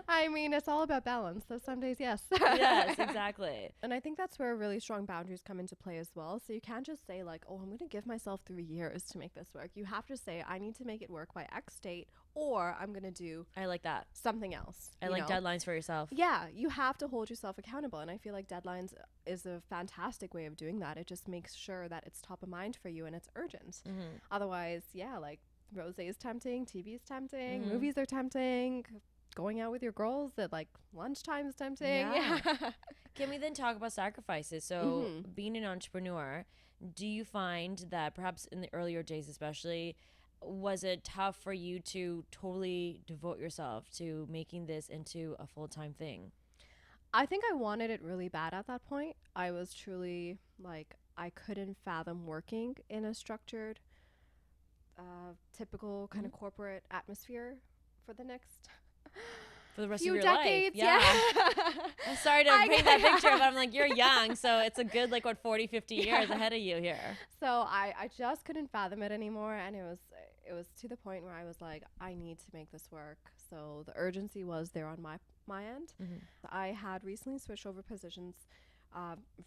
I mean, it's all about balance. So some days, yes. Yes, exactly. And I think that's where really strong boundaries come into play as well. So you can't just say like, oh, I'm going to give myself 3 years to make this work. You have to say, I need to make it work by X date, or I'm going to do I like that. something else. I like deadlines for yourself. Yeah, you have to hold yourself accountable. And I feel like deadlines is a fantastic way of doing that. It just makes sure that it's top of mind for you and it's urgent. Otherwise, yeah, like rosé is tempting, TV is tempting, movies are tempting, going out with your girls at like lunchtime is tempting. Yeah. Can we then talk about sacrifices? So being an entrepreneur, do you find that perhaps in the earlier days especially, was it tough for you to totally devote yourself to making this into a full-time thing? I think I wanted it really bad at that point. I was truly like, I couldn't fathom working in a structured, typical kind of corporate atmosphere for the next for the rest few of your decades. life. Yeah. I'm sorry to paint that picture, but I'm like, you're young, so it's a good 40, 50 years ahead of you here. So I just couldn't fathom it anymore, and it was to the point where I was like, I need to make this work. So the urgency was there on my end. I had recently switched over positions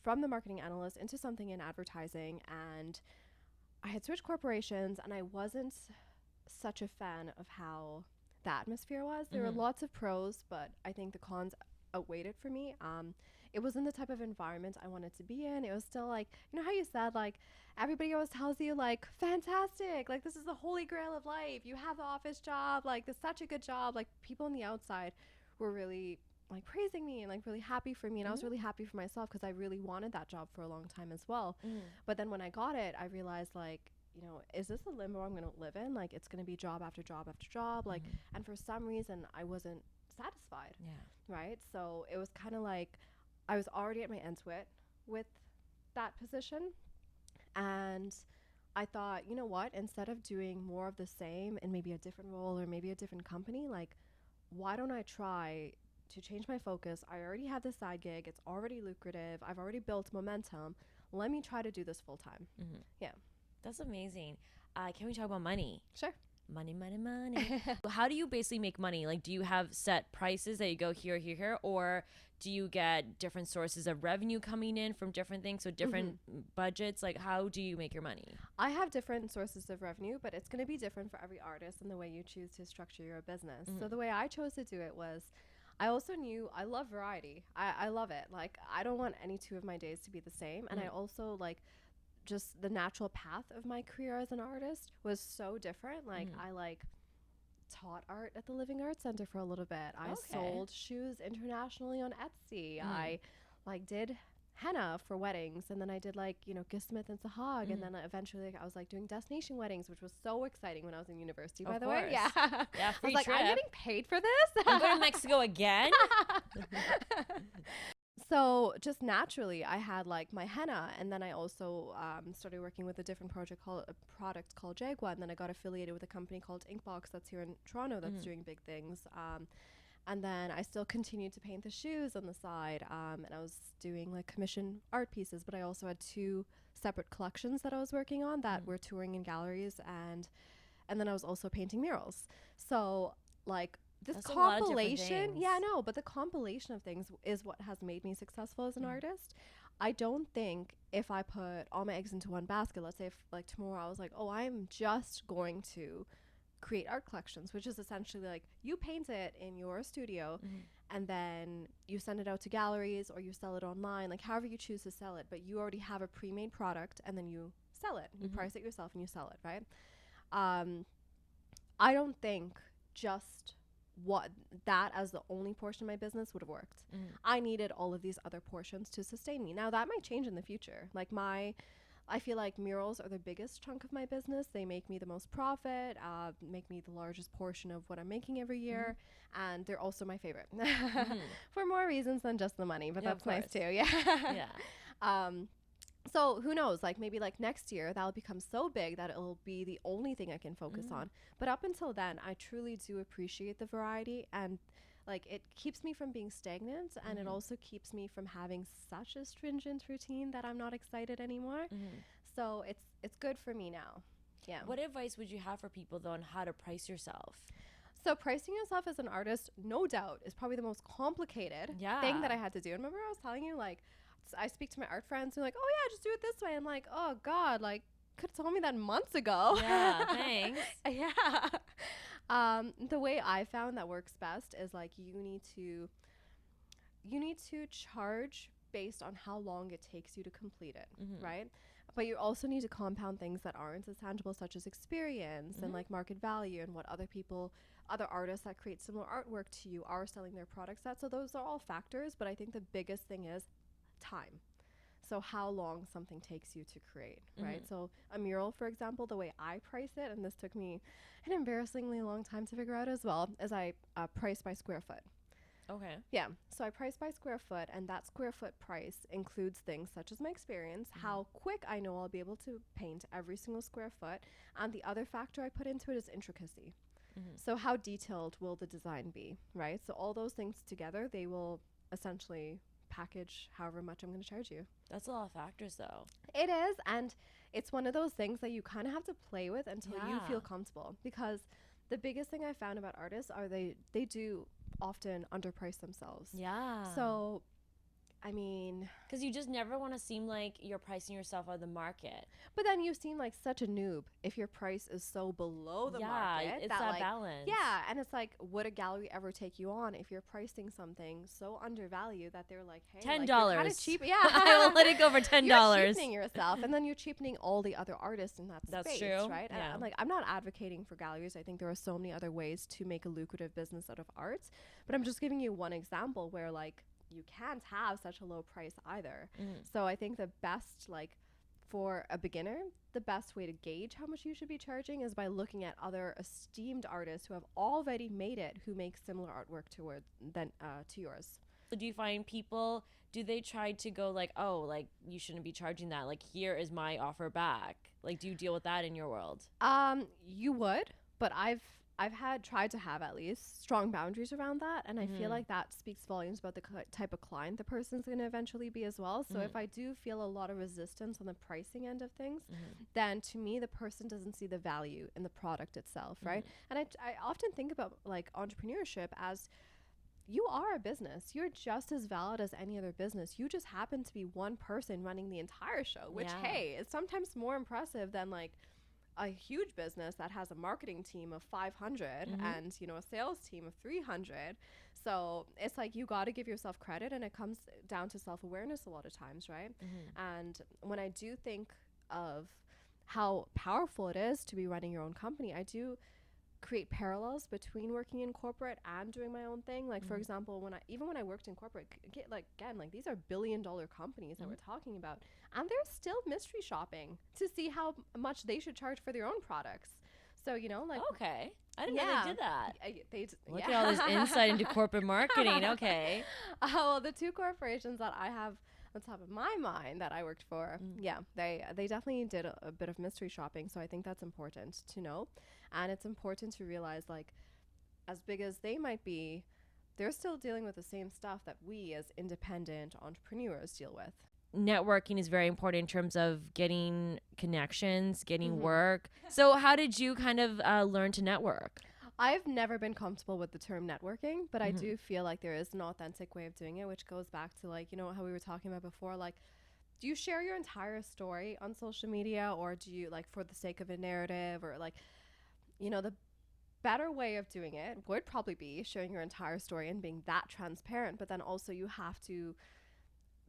from the marketing analyst into something in advertising, and I had switched corporations, and I wasn't such a fan of how the atmosphere was. There were lots of pros, but I think the cons outweighed it for me. It wasn't the type of environment I wanted to be in. It was still like, you know how you said like everybody always tells you like, fantastic, like this is the holy grail of life, you have the office job, like this is such a good job. Like people on the outside were really like praising me and like really happy for me, and I was really happy for myself because I really wanted that job for a long time as well. But then when I got it, I realized like, you know, is this a limbo I'm going to live in? Like, it's going to be job after job after job. Like, and for some reason, I wasn't satisfied. Yeah. Right. So it was kind of like I was already at my ends with that position. And I thought, you know what, instead of doing more of the same in maybe a different role or maybe a different company, like, why don't I try to change my focus? I already have this side gig. It's already lucrative. I've already built momentum. Let me try to do this full time. Yeah. That's amazing. Can we talk about money? Sure. Money. How do you basically make money? Like, do you have set prices that you go here, or do you get different sources of revenue coming in from different things, so different budgets? Like, how do you make your money? I have different sources of revenue, but it's going to be different for every artist and the way you choose to structure your business. So the way I chose to do it was, I also knew I love variety. I love it. Like, I don't want any two of my days to be the same. And I also like just the natural path of my career as an artist was so different. Like I like taught art at the Living Arts Center for a little bit. I sold shoes internationally on Etsy. I like did henna for weddings, and then I did like, you know, Gismith and Sahag, and then eventually like, I was like doing destination weddings, which was so exciting when I was in university, by the way. Yeah. Yeah, free I was like, trip. I'm getting paid for this. I'm going to Mexico again. So just naturally, I had like my henna, and then I also started working with a different product called Jaguar, and then I got affiliated with a company called Inkbox that's here in Toronto that's doing big things. And then I still continued to paint the shoes on the side, and I was doing like commission art pieces, but I also had 2 separate collections that I was working on that were touring in galleries, and then I was also painting murals. So like this That's a lot of different compilation, things. yeah, no, but the compilation of things is what has made me successful as an artist. I don't think if I put all my eggs into one basket, let's say if like tomorrow I was like, oh, I'm just going to create art collections, which is essentially like you paint it in your studio and then you send it out to galleries or you sell it online, like however you choose to sell it, but you already have a pre-made product and then you sell it, you price it yourself and you sell it, right? I don't think just what that as the only portion of my business would have worked. I needed all of these other portions to sustain me. Now that might change in the future. Like I feel like murals are the biggest chunk of my business. They make me the most profit, make me the largest portion of what I'm making every year. And they're also my favorite for more reasons than just the money, but Yeah, that's nice too. Yeah. Yeah. So who knows, like maybe like next year that'll become so big that it'll be the only thing I can focus on. But up until then, I truly do appreciate the variety, and like it keeps me from being stagnant, and it also keeps me from having such a stringent routine that I'm not excited anymore. So it's good for me now. Yeah. What advice would you have for people though on how to price yourself? So pricing yourself as an artist, no doubt, is probably the most complicated thing that I had to do. And remember I was telling you, like, I speak to my art friends who are like, oh yeah, just do it this way. I'm like, oh God, like could have told me that months ago. Yeah, thanks. Yeah. The way I found that works best is like you need to charge based on how long it takes you to complete it, right? But you also need to compound things that aren't as tangible, such as experience and like market value and what other artists that create similar artwork to you are selling their products at. So those are all factors, but I think the biggest thing is time. So how long something takes you to create, right? So a mural, for example, the way I price it, and this took me an embarrassingly long time to figure out as well, is I price by square foot. Okay. Yeah. So I price by square foot, and that square foot price includes things such as my experience, how quick I know I'll be able to paint every single square foot, and the other factor I put into it is intricacy. So how detailed will the design be, right? So all those things together, they will essentially package however much I'm going to charge you. That's a lot of factors though. It is, and it's one of those things that you kind of have to play with until you feel comfortable, because the biggest thing I found about artists are they do often underprice themselves. Yeah. So I mean, because you just never want to seem like you're pricing yourself out of the market. but then you seem like such a noob if your price is so below the market. It's that like, balance. Yeah, and it's like, would a gallery ever take you on if you're pricing something so undervalued that they're like, hey, $10. like, you're kind of cheap. Yeah, I will let it go for $10. You're cheapening yourself, and then you're cheapening all the other artists in that That's space, true. right? Yeah. And I'm like, I'm not advocating for galleries. I think there are so many other ways to make a lucrative business out of art, but I'm just giving you one example where like you can't have such a low price either. So I think the best, like for a beginner, the best way to gauge how much you should be charging is by looking at other esteemed artists who have already made it, who make similar artwork to yours. So do you find people, do they try to go like, oh, like you shouldn't be charging that, like here is my offer back? Like, do you deal with that in your world? You would, but I've tried to have at least strong boundaries around that, and I feel like that speaks volumes about the type of client the person's going to eventually be as well. So if I do feel a lot of resistance on the pricing end of things, then to me the person doesn't see the value in the product itself, right? And I often think about like entrepreneurship as you are a business. You're just as valid as any other business. You just happen to be one person running the entire show, which hey, is sometimes more impressive than like a huge business that has a marketing team of 500 and, you know, a sales team of 300. So it's like you got to give yourself credit, and it comes down to self-awareness a lot of times, right? And when I do think of how powerful it is to be running your own company, I do create parallels between working in corporate and doing my own thing. Like, for example, when I worked in corporate, these are billion-dollar companies that we're talking about, and they're still mystery shopping to see how much they should charge for their own products. So, Okay. I didn't know they did that. Look at yeah. all this insight into corporate marketing. Okay. Well, the two corporations that I have on top of my mind that I worked for, they definitely did a bit of mystery shopping. So I think that's important to know. And it's important to realize, like, as big as they might be, they're still dealing with the same stuff that we as independent entrepreneurs deal with. Networking is very important in terms of getting connections, getting work. So how did you kind of learn to network? I've never been comfortable with the term networking, but I do feel like there is an authentic way of doing it, which goes back to, like, how we were talking about before, like, do you share your entire story on social media, or do you, like, for the sake of a narrative, or like, the better way of doing it would probably be sharing your entire story and being that transparent, but then also you have to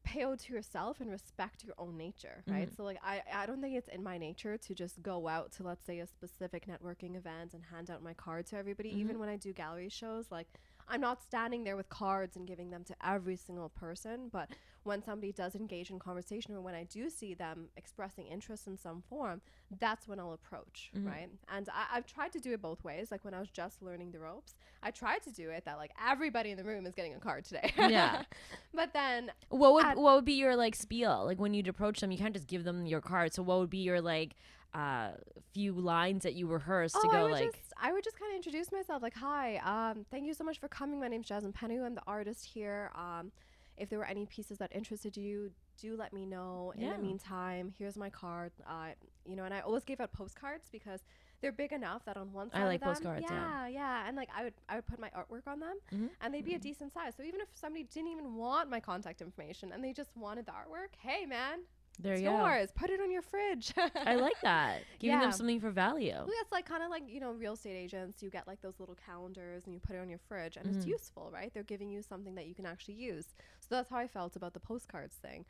pay out to yourself and respect your own nature, right? So, like, I don't think it's in my nature to just go out to, let's say, a specific networking event and hand out my card to everybody. Even when I do gallery shows, like, I'm not standing there with cards and giving them to every single person, but when somebody does engage in conversation, or when I do see them expressing interest in some form, that's when I'll approach, right? And I've tried to do it both ways. Like, when I was just learning the ropes, I tried to do it that, like, everybody in the room is getting a card today. Yeah. But then what would be your, like, spiel? Like, when you'd approach them, you can't just give them your card. So what would be your, like, few lines that you rehearsed to go, I would just kind of introduce myself, like, hi, thank you so much for coming. My name's Jasmine Penu. I'm the artist here. If there were any pieces that interested you, do let me know. In the meantime, here's my card. And I always gave out postcards because they're big enough that on one side I like of them, postcards, and like I would put my artwork on them, and they'd be a decent size. So even if somebody didn't even want my contact information and they just wanted the artwork, hey man, it's yours. Put it on your fridge. I like that. Giving them something for value. Well, it's like kind of like, real estate agents, you get like those little calendars and you put it on your fridge, and it's useful, right? They're giving you something that you can actually use. So that's how I felt about the postcards thing.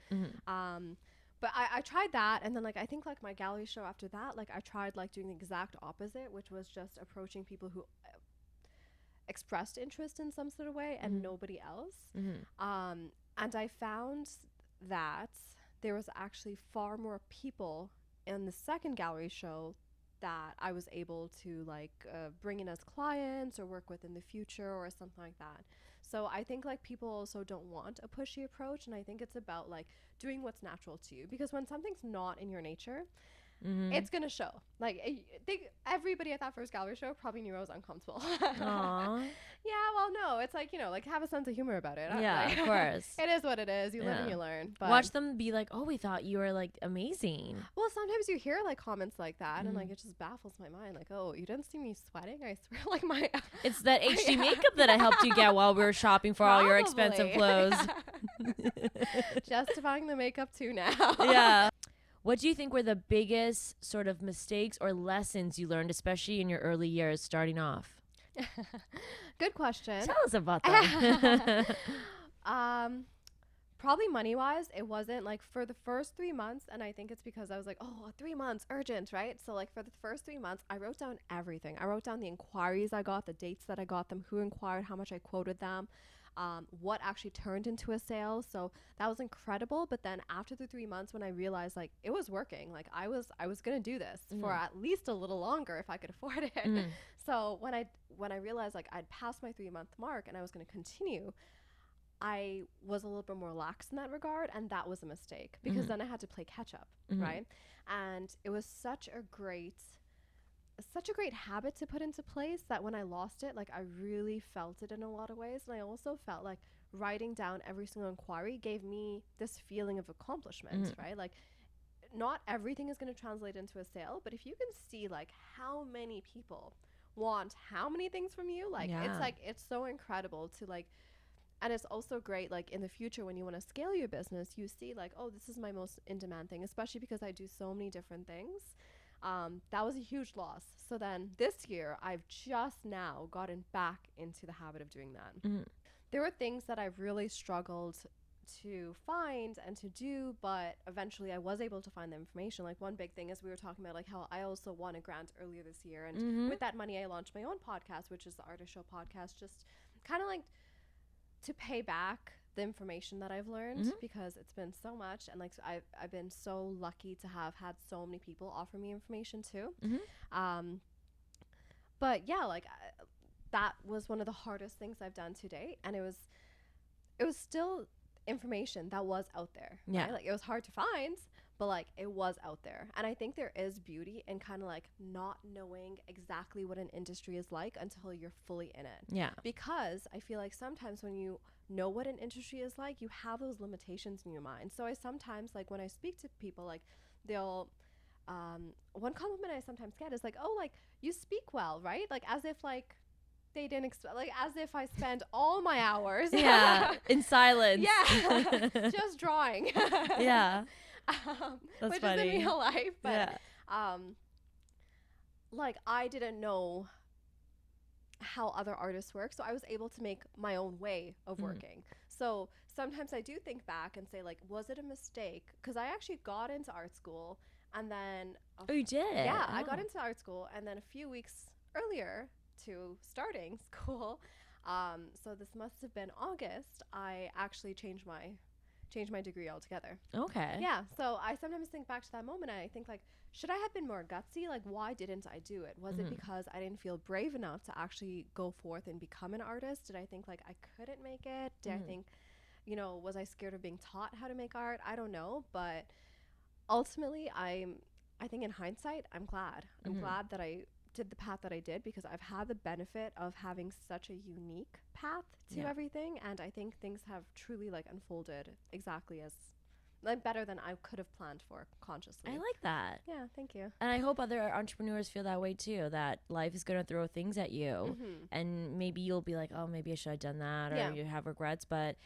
But I tried that, and then, like, I think, like, my gallery show after that, like, I tried, like, doing the exact opposite, which was just approaching people who expressed interest in some sort of way and nobody else. And I found that there was actually far more people in the second gallery show that I was able to, like, bring in as clients or work with in the future or something like that. So I think, like, people also don't want a pushy approach, and I think it's about, like, doing what's natural to you, because when something's not in your nature, it's gonna show. Like, everybody at that first gallery show probably knew I was uncomfortable. Aww. Yeah, well, no, it's like, like, have a sense of humor about it. Yeah, of course. It is what it is. You live and you learn. But watch them be like, oh, we thought you were, like, amazing. Well, sometimes you hear, like, comments like that, and, like, it just baffles my mind. Like, oh, you didn't see me sweating? I swear, like, my... It's that HD makeup that I helped you get while we were shopping for all your expensive clothes. Justifying the makeup too now. Yeah. What do you think were the biggest sort of mistakes or lessons you learned, especially in your early years starting off? Good question. Tell us about that. Probably money-wise, it wasn't, like, for the first 3 months, and I think it's because I was like, oh, 3 months, urgent, right? So, like, for the first 3 months, I wrote down everything. I wrote down the inquiries I got, the dates that I got them, who inquired, how much I quoted them, what actually turned into a sale. So that was incredible. But then after the 3 months, when I realized, like, it was working, like, I was gonna do this for at least a little longer if I could afford it. So when I realized, like, I'd passed my 3-month mark and I was gonna continue, I was a little bit more lax in that regard, and that was a mistake, because then I had to play catch up, right? And it was such a great habit to put into place that when I lost it, like, I really felt it in a lot of ways. And I also felt like writing down every single inquiry gave me this feeling of accomplishment, right? Like, not everything is going to translate into a sale, but if you can see, like, how many people want how many things from you, like, it's so incredible to, like. And it's also great, like, in the future when you want to scale your business, you see, like, oh, this is my most in-demand thing, especially because I do so many different things. That was a huge loss. So then this year, I've just now gotten back into the habit of doing that. There were things that I've really struggled to find and to do, but eventually I was able to find the information. Like one big thing is we were talking about like how I also won a grant earlier this year, and with that money I launched my own podcast, which is the Artist Show podcast, just kind of like to pay back the information that I've learned, because it's been so much, and like I've been so lucky to have had so many people offer me information too. But yeah, like that was one of the hardest things I've done to date, and it was still information that was out there. Yeah. Right? Like it was hard to find, but like it was out there. And I think there is beauty in kind of like not knowing exactly what an industry is like until you're fully in it. Yeah. Because I feel like sometimes when you know what an industry is like, you have those limitations in your mind. So I sometimes, like when I speak to people, like they'll one compliment I sometimes get is like, oh, like you speak well, right? Like as if like they didn't expect, like as if I spend all my hours in silence. Just drawing. That's which funny. is in real life, but Yeah. like I didn't know how other artists work, so I was able to make my own way of working. So sometimes I do think back and say like, was it a mistake? Because I actually got into art school, and then Oh, you did? yeah, I got into art school, and then a few weeks earlier to starting school, so this must have been August, I actually changed my degree altogether. Okay. Yeah, so I sometimes think back to that moment and I think like, should I have been more gutsy? Like, why didn't I do it? Was it because I didn't feel brave enough to actually go forth and become an artist? Did I think like I couldn't make it? Did I think, was I scared of being taught how to make art? I don't know, but ultimately I think in hindsight, I'm glad. I'm glad that I did the path that I did, because I've had the benefit of having such a unique path to everything, and I think things have truly like unfolded exactly as like better than I could have planned for consciously. I like that. Yeah, thank you. And I hope other entrepreneurs feel that way too, that life is going to throw things at you and maybe you'll be like, oh, maybe I should have done that, or you have regrets, but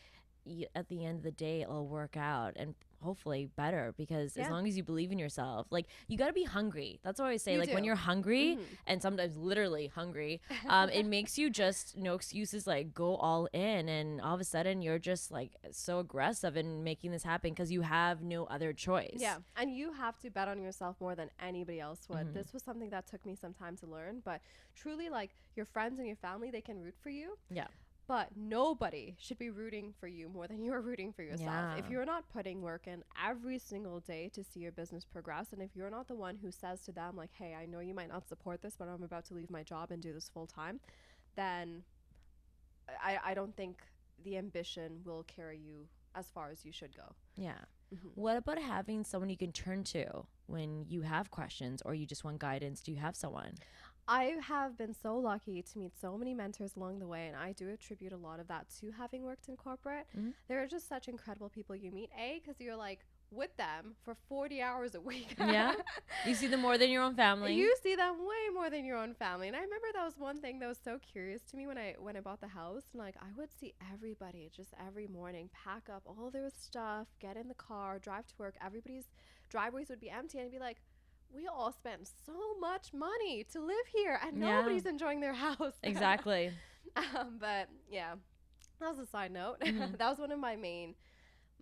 at the end of the day, it'll work out, and hopefully better, because as long as you believe in yourself, like you got to be hungry. That's what I always say. Like when you're hungry, and sometimes literally hungry, it makes you just no excuses, like go all in, and all of a sudden you're just like so aggressive in making this happen because you have no other choice. Yeah, and you have to bet on yourself more than anybody else would. This was something that took me some time to learn, but truly, like your friends and your family, they can root for you. Yeah. But nobody should be rooting for you more than you're rooting for yourself. Yeah. If you're not putting work in every single day to see your business progress, and if you're not the one who says to them like, hey, I know you might not support this, but I'm about to leave my job and do this full time, then I don't think the ambition will carry you as far as you should go. Yeah. What about having someone you can turn to when you have questions or you just want guidance? Do you have someone? I have been so lucky to meet so many mentors along the way, and I do attribute a lot of that to having worked in corporate. There are just such incredible people you meet, because you're like with them for 40 hours a week. Yeah. You see them more than your own family. You see them way more than your own family. And I remember that was one thing that was so curious to me when I bought the house. And like I would see everybody just every morning pack up all their stuff, get in the car, drive to work. Everybody's driveways would be empty, and I'd be like, we all spend so much money to live here, and nobody's enjoying their house. Exactly. But yeah, that was a side note. That was one of my main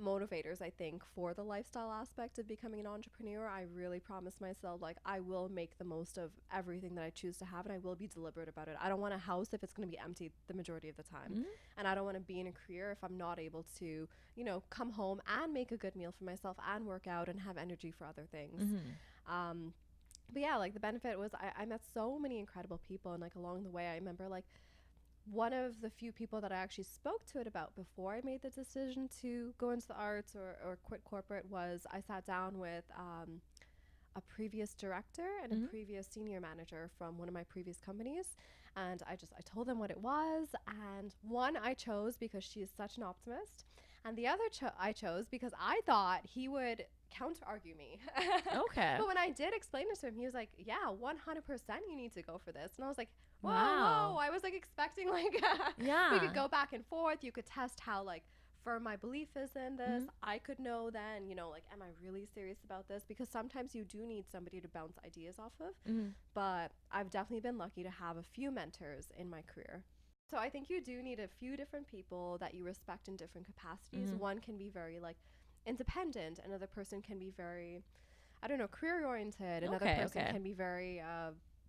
motivators, I think, for the lifestyle aspect of becoming an entrepreneur. I really promised myself, like, I will make the most of everything that I choose to have, and I will be deliberate about it. I don't want a house if it's going to be empty the majority of the time. And I don't want to be in a career if I'm not able to, come home and make a good meal for myself and work out and have energy for other things. But yeah, like the benefit was I met so many incredible people, and like along the way I remember like one of the few people that I actually spoke to it about before I made the decision to go into the arts or quit corporate was I sat down with a previous director and a previous senior manager from one of my previous companies, and I told them what it was, and one I chose because she is such an optimist, and the other I chose because I thought he would counter argue me. Okay. But when I did explain it to him, he was like, yeah, 100% you need to go for this. And I was like, whoa, Wow. I was like expecting like Yeah. we could go back and forth. You could test how like firm my belief is in this. I could know then, like, am I really serious about this? Because sometimes you do need somebody to bounce ideas off of. But I've definitely been lucky to have a few mentors in my career. So I think you do need a few different people that you respect in different capacities. One can be very like independent, another person can be very, I don't know, career oriented, another person can be very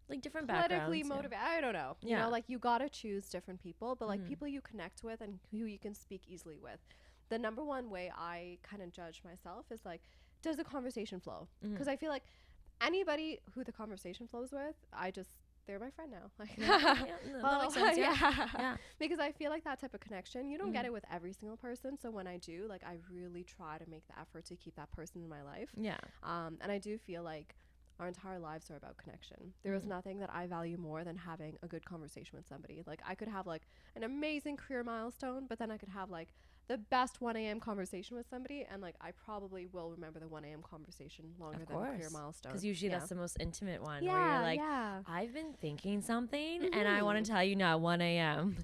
like different politically backgrounds, motivated. I don't know. You know, like you gotta choose different people, but like people you connect with and who you can speak easily with. The number one way I kind of judge myself is like, does the conversation flow? Because I feel like anybody who the conversation flows with, they're my friend now. Like, that makes sense. Yeah. Because I feel like that type of connection, you don't get it with every single person. So when I do, like, I really try to make the effort to keep that person in my life. Yeah. And I do feel like our entire lives are about connection. There is nothing that I value more than having a good conversation with somebody. Like, I could have like an amazing career milestone, but then I could have like the best 1 a.m. conversation with somebody, and like I probably will remember the 1 a.m. conversation longer than the career milestone. Because usually that's the most intimate one, where you're like, I've been thinking something and I want to tell you now at 1 a.m.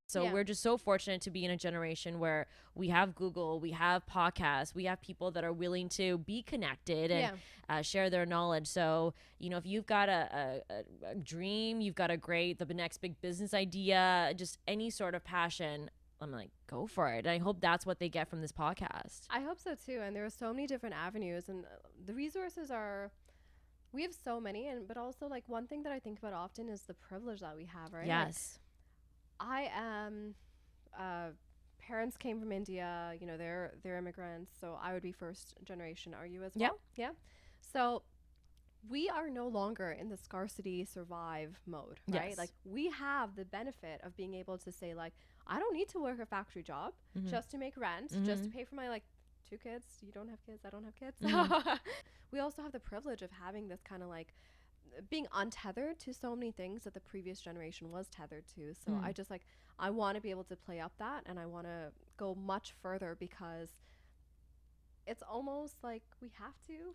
So we're just so fortunate to be in a generation where we have Google, we have podcasts, we have people that are willing to be connected and share their knowledge. So, you know, if you've got a dream, you've got the next big business idea, just any sort of passion, I'm like, go for it. And I hope that's what they get from this podcast. I hope so too. And there are so many different avenues, and the resources we have so many. But also, like, one thing that I think about often is the privilege that we have, right? Yes. Like, I am, parents came from India, you know, they're immigrants. So I would be first generation. Are you as well? Yeah. So we are no longer in the scarcity survive mode, right? Like, we have the benefit of being able to say, like, I don't need to work a factory job just to make rent, just to pay for my like 2 kids. You don't have kids, I don't have kids. We also have the privilege of having this kind of like being untethered to so many things that the previous generation was tethered to. So I want to be able to play up that, and I want to go much further, because it's almost like we have to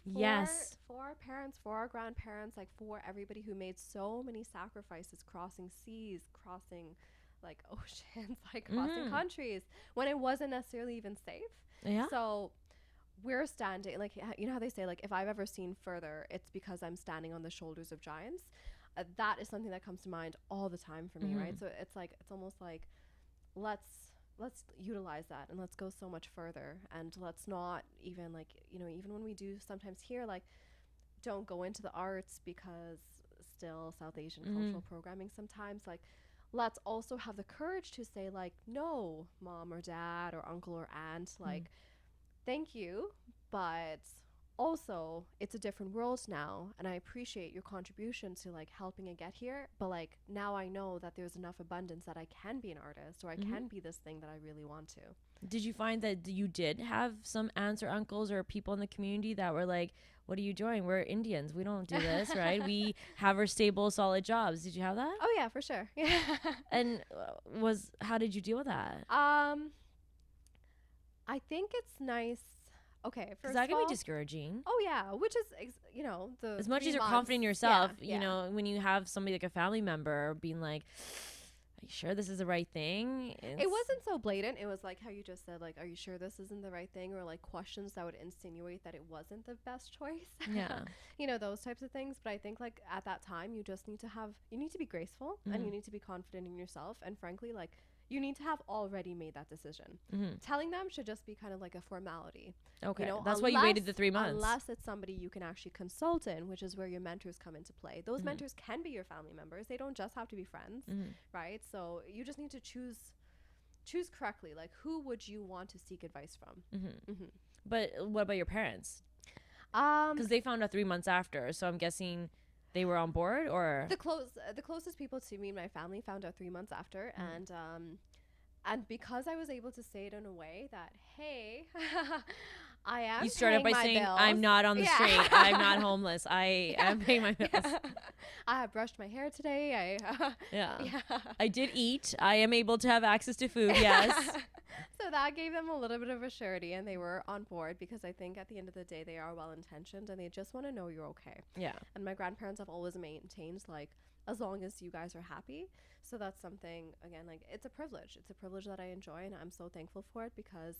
for our parents, for our grandparents, like for everybody who made so many sacrifices, crossing seas, crossing like oceans, like crossing countries when it wasn't necessarily even safe. So we're standing, like, you know how they say, like, if I've ever seen further, it's because I'm standing on the shoulders of giants. That is something that comes to mind all the time for me, right? So it's like, it's almost like, let's utilize that, and let's go so much further, and let's not even, like, you know, even when we do sometimes hear, like, don't go into the arts because still South Asian cultural programming sometimes, like, let's also have the courage to say, like, no, mom or dad or uncle or aunt, like, thank you, but also it's a different world now, and I appreciate your contribution to like helping it get here, but like now I know that there's enough abundance that I can be an artist, or I can be this thing that I really want to. Did you find that you did have some aunts or uncles or people in the community that were like, what are you doing? We're Indians. We don't do this, right? We have our stable, solid jobs. Did you have that? Oh yeah, for sure. Yeah. And how did you deal with that? I think it's nice. Okay, because that can be discouraging. Oh yeah, which is you know, the as much as you're confident in yourself, you know, when you have somebody like a family member being like, are you sure this is the right thing? It wasn't so blatant. It was like how you just said, like, are you sure this isn't the right thing? Or like questions that would insinuate that it wasn't the best choice. Yeah. You know, those types of things. But I think like at that time you just need to be graceful, and you need to be confident in yourself. And frankly, like, you need to have already made that decision. Telling them should just be kind of like a formality. Okay, you know, that's why you waited the 3 months. Unless it's somebody you can actually consult in, which is where your mentors come into play. Those mentors can be your family members. They don't just have to be friends, right? So you just need to choose correctly. Like, who would you want to seek advice from? But what about your parents? Because they found out 3 months after, so I'm guessing they were on board, or the closest people to me and my family found out 3 months after, and because I was able to say it in a way that, hey, I am. You started by saying, bills. I'm not on the street. I'm not homeless. I am paying my bills. I have brushed my hair today. I did eat. I am able to have access to food. Yes. So that gave them a little bit of a surety, and they were on board, because I think at the end of the day, they are well-intentioned and they just want to know you're okay. Yeah. And my grandparents have always maintained, like, as long as you guys are happy. So that's something, again, like, it's a privilege. It's a privilege that I enjoy, and I'm so thankful for it, because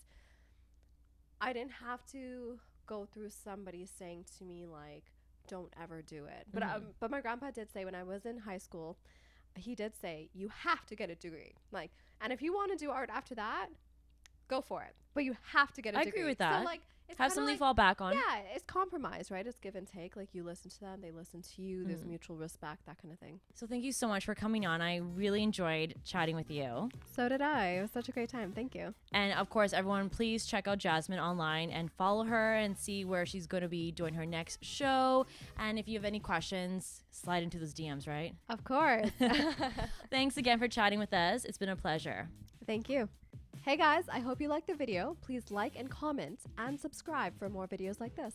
I didn't have to go through somebody saying to me, like, don't ever do it. But my grandpa did say, when I was in high school, he did say, you have to get a degree. Like, and if you want to do art after that, go for it. But you have to get a I degree. agree with that. So, like, it's Have kinda something like, to fall back on. yeah, it's compromise, right? It's give and take. Like, you listen to them, they listen to you. There's mutual respect, that kind of thing. So thank you so much for coming on. I really enjoyed chatting with you. So did I. It was such a great time. Thank you. And of course, everyone, please check out Jasmine online and follow her and see where she's going to be doing her next show. And if you have any questions, slide into those DMs, right? Of course. Thanks again for chatting with us. It's been a pleasure. Thank you. Hey guys, I hope you liked the video. Please like and comment and subscribe for more videos like this.